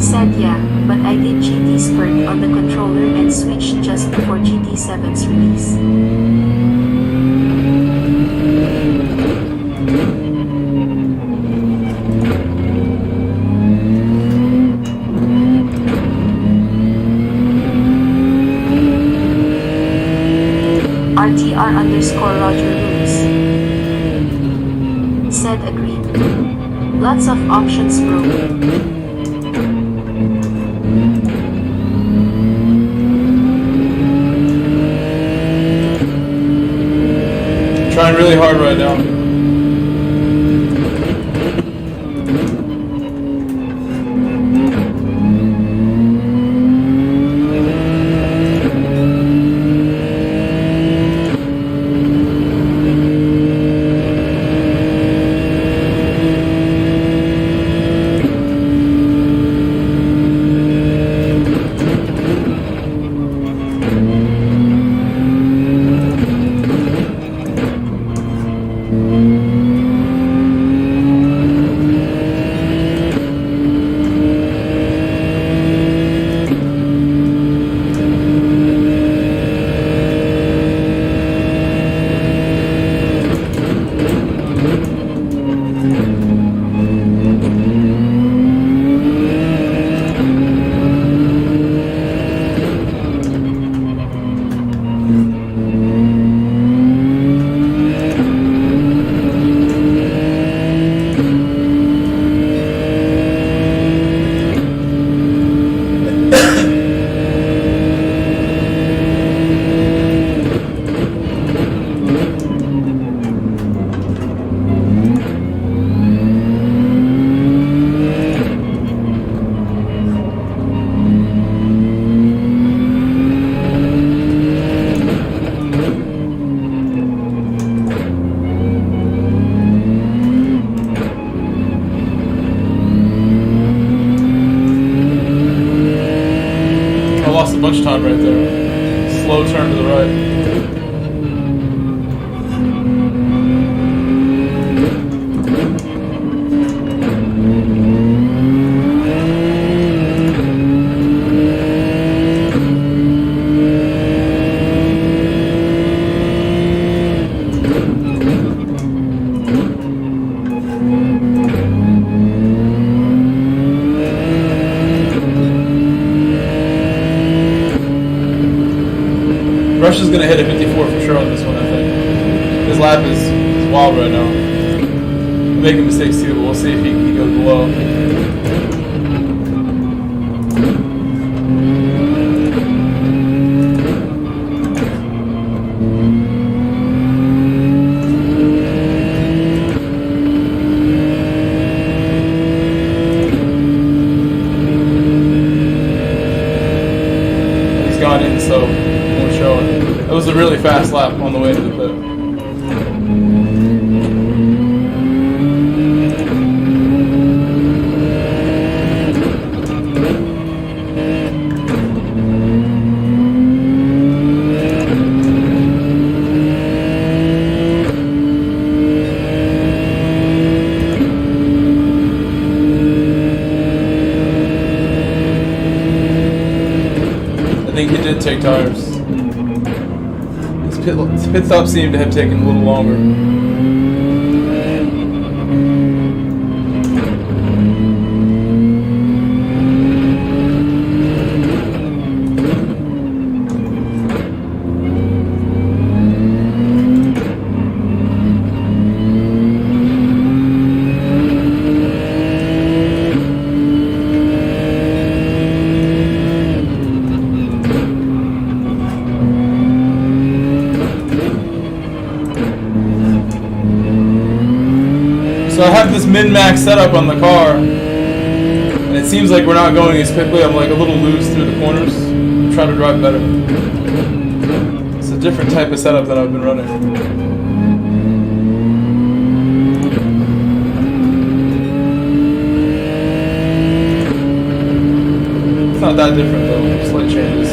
Said yeah, but I did GT spurt on the controller and switched just before GT7's release. RTR underscore Roger Roots. Said agreed. Lots of options, bro. Trying really hard right now. Lost a bunch of time right there. Slow turn to the right. Rush is going to hit a 54 for sure on this one, I think. His lap is wild right now. Making mistakes too, but we'll see if he goes below. He's gone in, so won't show it. It was a really fast lap on the way to the pit. I think he did take tires. His pit stop seemed to have taken a little longer. So I have this min-max setup on the car, and it seems like we're not going as quickly. I'm like a little loose through the corners. I'm trying to drive better. It's a different type of setup that I've been running. It's not that different though, slight changes.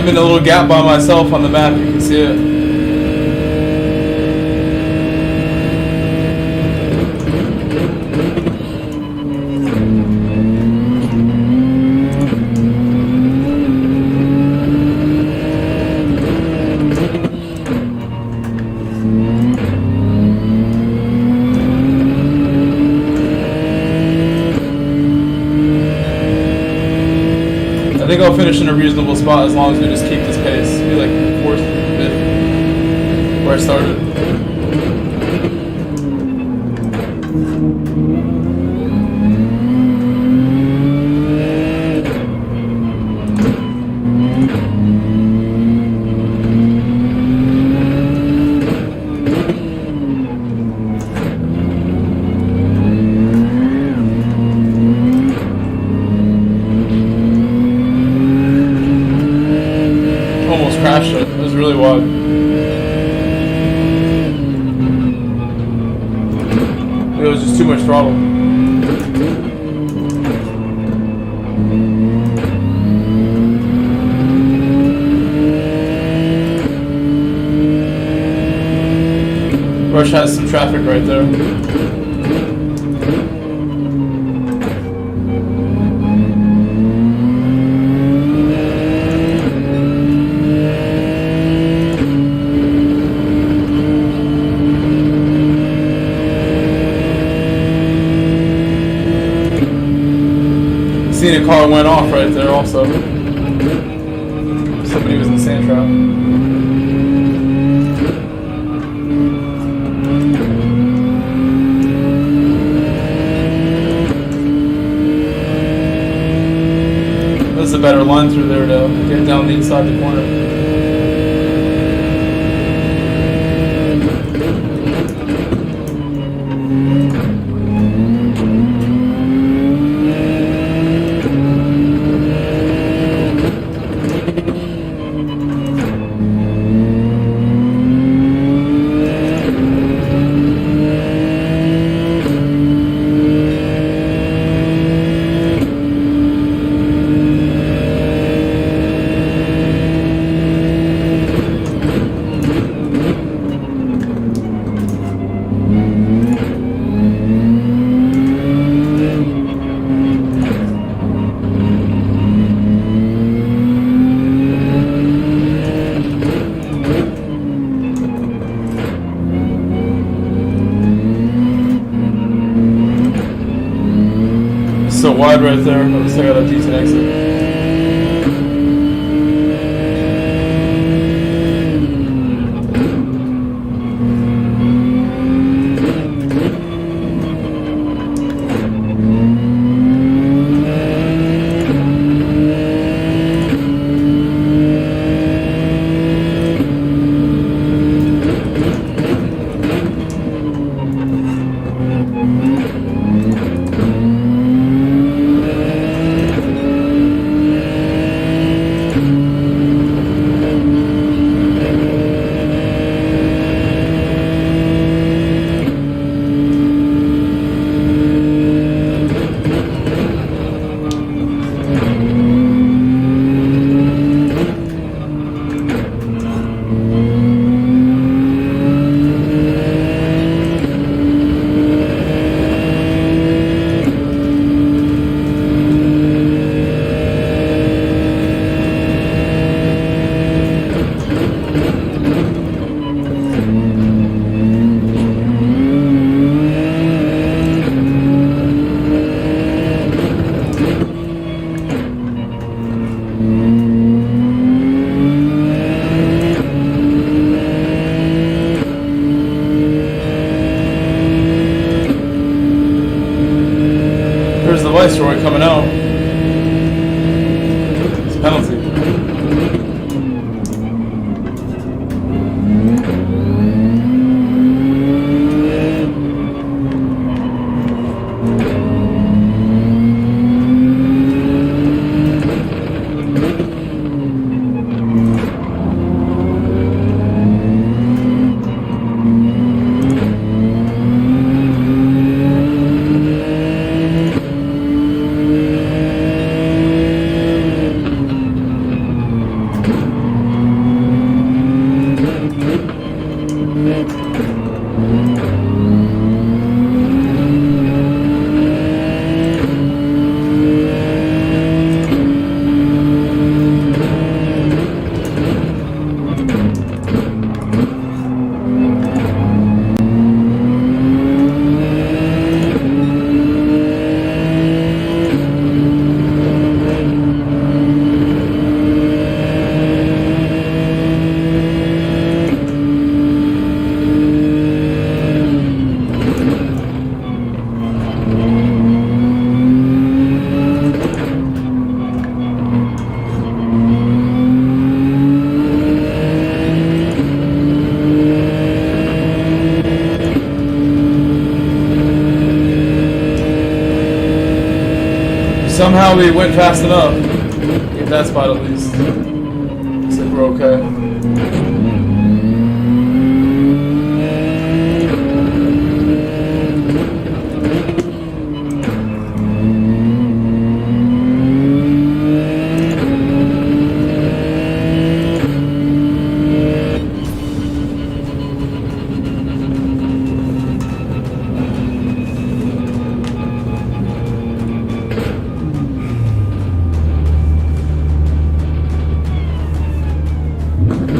I'm in a little gap by myself on the map. You can see it. I think I'll finish in a reasonable spot as long as we just keep this pace. Be like 4th, 5th, where I started. Crashed it. It was really wide. It was just too much throttle. Rush has some traffic right there. Seen a car went off right there also. Somebody was in the sand trap. There's a better line through there to get down the inside the corner. So wide right there. At least I got a decent exit. There's the Viceroy coming out. It's a penalty. somehow we went fast enough. Get that spot at least. Looks like we're okay.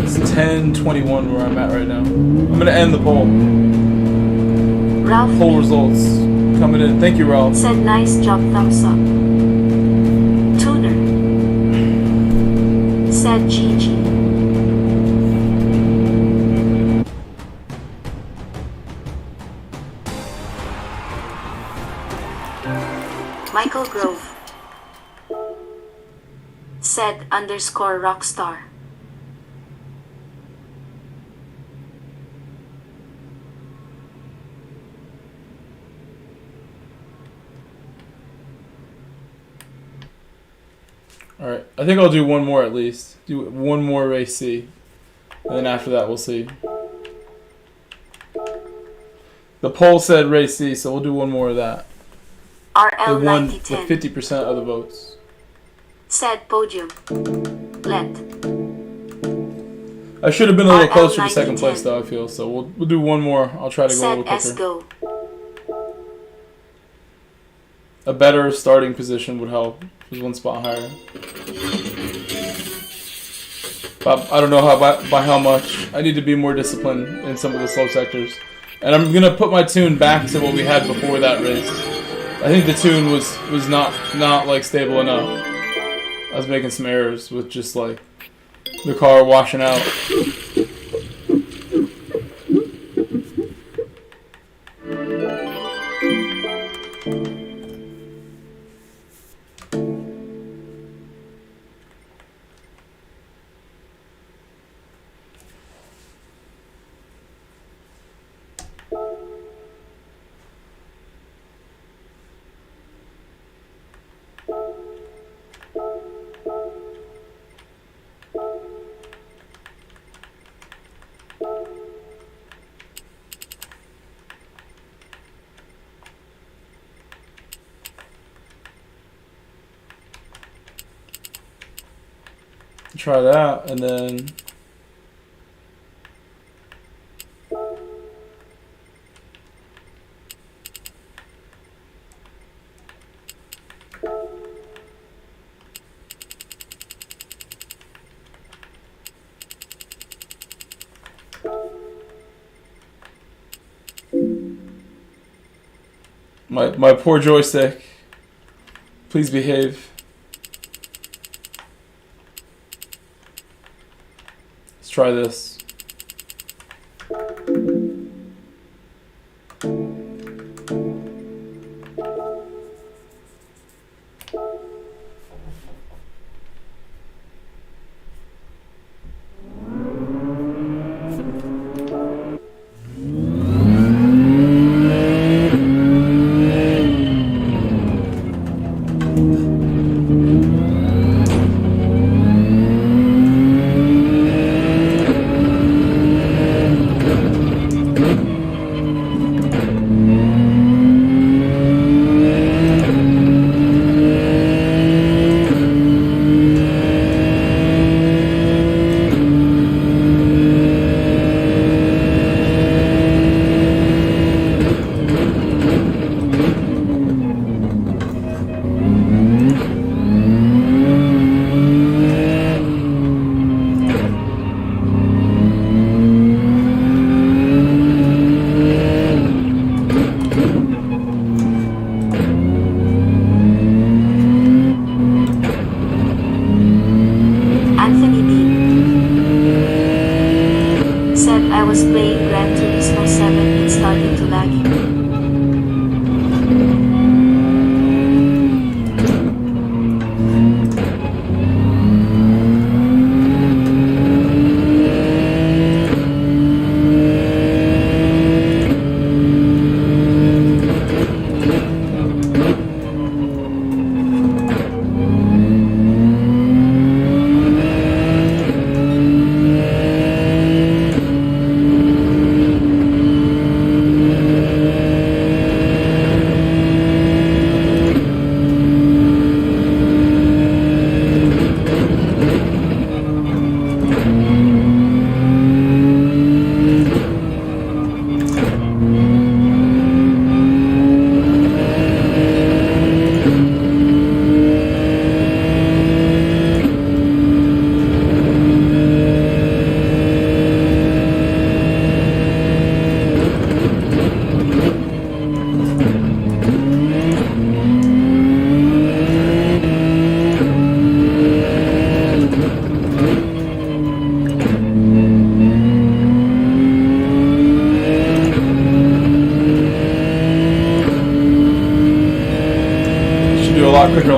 It's 10:21 where I'm at right now. I'm gonna end the poll. Ralph Poll results coming in. Thank you, Ralph. said nice job, thumbs up. Tuner said GG. Michael Grove said _rockstar. Alright, I think I'll do one more at least. Do one more race C. And then after that we'll see. The poll said race C, so we'll do one more of that. It won with RL9010 50% of the votes. said Podium. Let I should have been a little closer to second RL9010 place though, I feel. So we'll do one more. I'll try to go a said little S quicker. go. A better starting position would help. Just one spot higher. But I don't know by how much. I need to be more disciplined in some of the slow sectors. And I'm gonna put my tune back to what we had before that race. I think the tune was not like stable enough. I was making some errors with just like the car washing out. Try that, and then my poor joystick. Please behave. Let's try this. Anthony D said I was playing Gran Turismo 7 and started to laggy.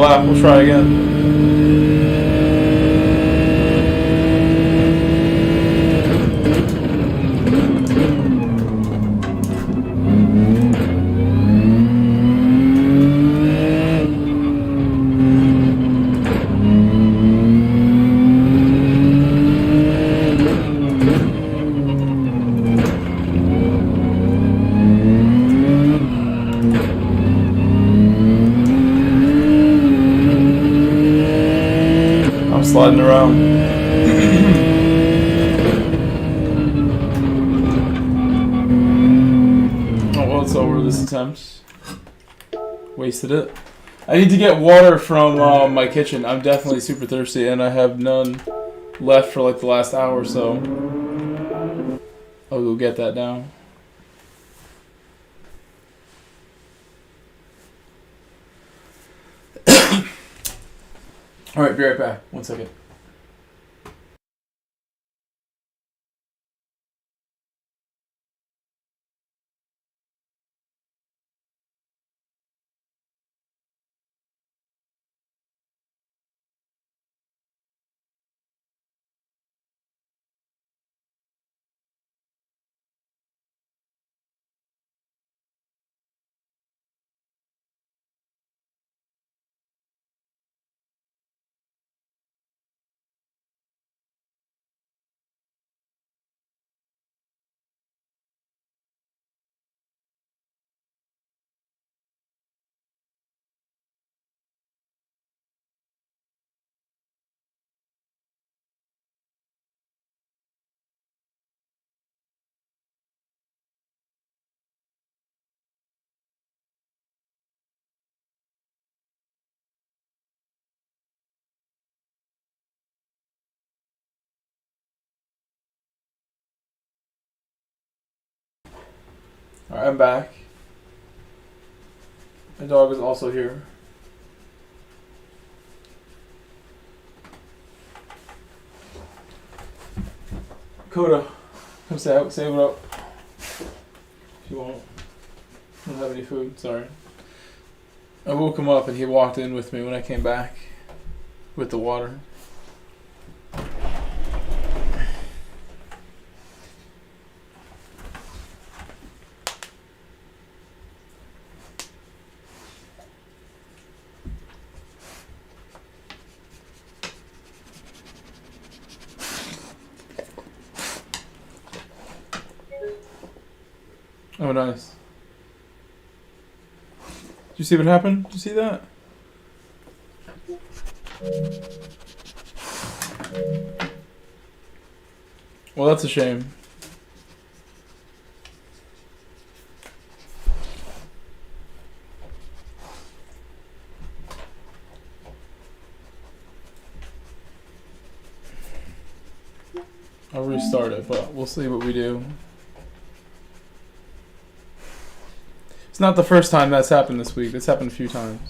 lap. We'll try again. Sliding around. Oh well, it's over this attempt. Wasted it. I need to get water from my kitchen. I'm definitely super thirsty and I have none left for like the last hour or so. I'll go get that now. Alright, be right back. 1 second. Alright, I'm back. My dog is also here. Coda, come say what up. If you won't. I don't have any food, sorry. I woke him up and he walked in with me when I came back with the water. Oh, nice. Did you see what happened? Did you see that? Well, that's a shame. I'll restart it, but we'll see what we do. It's not the first time that's happened this week. It's happened a few times.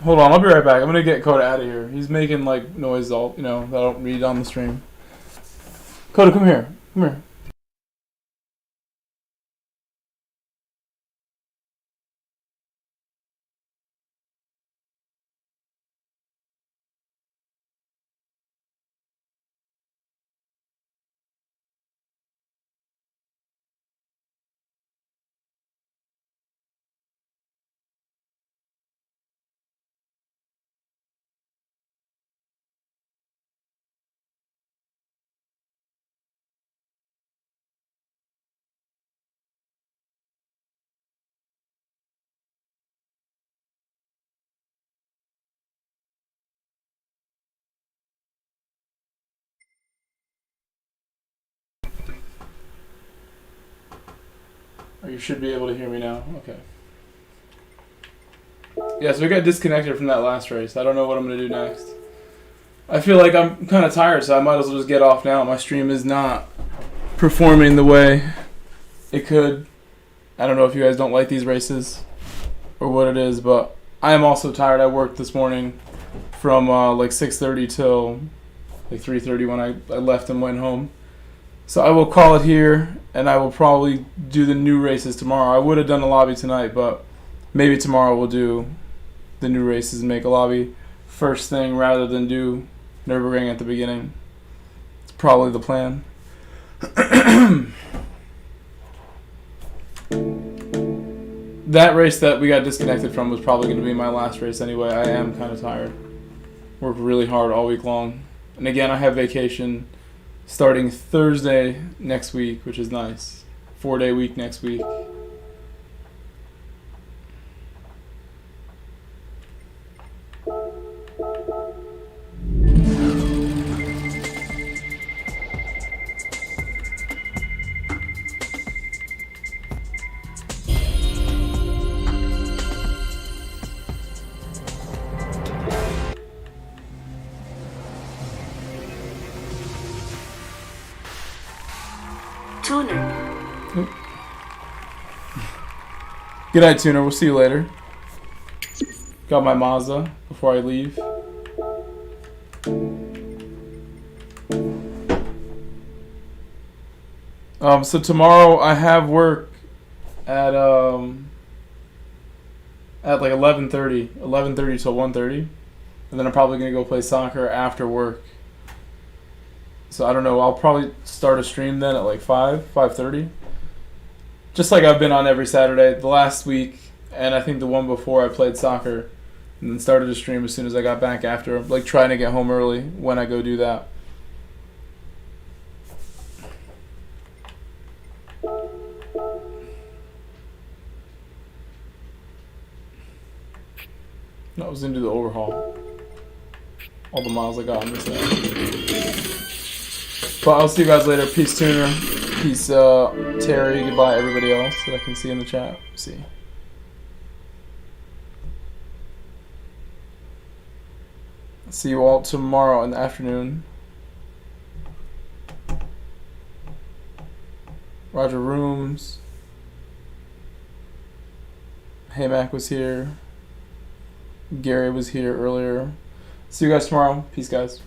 Hold on, I'll be right back. I'm gonna get Coda out of here. He's making like noise all that I don't read on the stream. Coda, come here. Come here. Or you should be able to hear me now. Okay. Yeah, so we got disconnected from that last race. I don't know what I'm going to do next. I feel like I'm kind of tired, so I might as well just get off now. My stream is not performing the way it could. I don't know if you guys don't like these races or what it is, but I am also tired. I worked this morning from like 6:30 till like 3:30 when I left and went home. So I will call it here, and I will probably do the new races tomorrow. I would have done a lobby tonight, but maybe tomorrow we'll do the new races and make a lobby first thing rather than do NURBURGRING at the beginning. It's probably the plan. That race that we got disconnected from was probably going to be my last race anyway. I am kind of tired. Worked really hard all week long. And again, I have vacation starting Thursday next week, which is nice. 4-day week next week. Tuner. Good night, Tuner. We'll see you later. Got my Mazda before I leave. So tomorrow I have work at like 11:30 till 1:30, and then I'm probably gonna go play soccer after work. So I don't know. I'll probably start a stream then at like 5:30. Just like I've been on every Saturday. The last week, and I think the one before, I played soccer and then started a stream as soon as I got back after. Like trying to get home early when I go do that. I was into the overhaul. All the miles I got on this thing. But I'll see you guys later. Peace, Tuner. Peace, Terry. Goodbye, everybody else that I can see in the chat. See. See you all tomorrow in the afternoon. Roger Rooms. Hey Mac was here. Gary was here earlier. See you guys tomorrow. Peace, guys.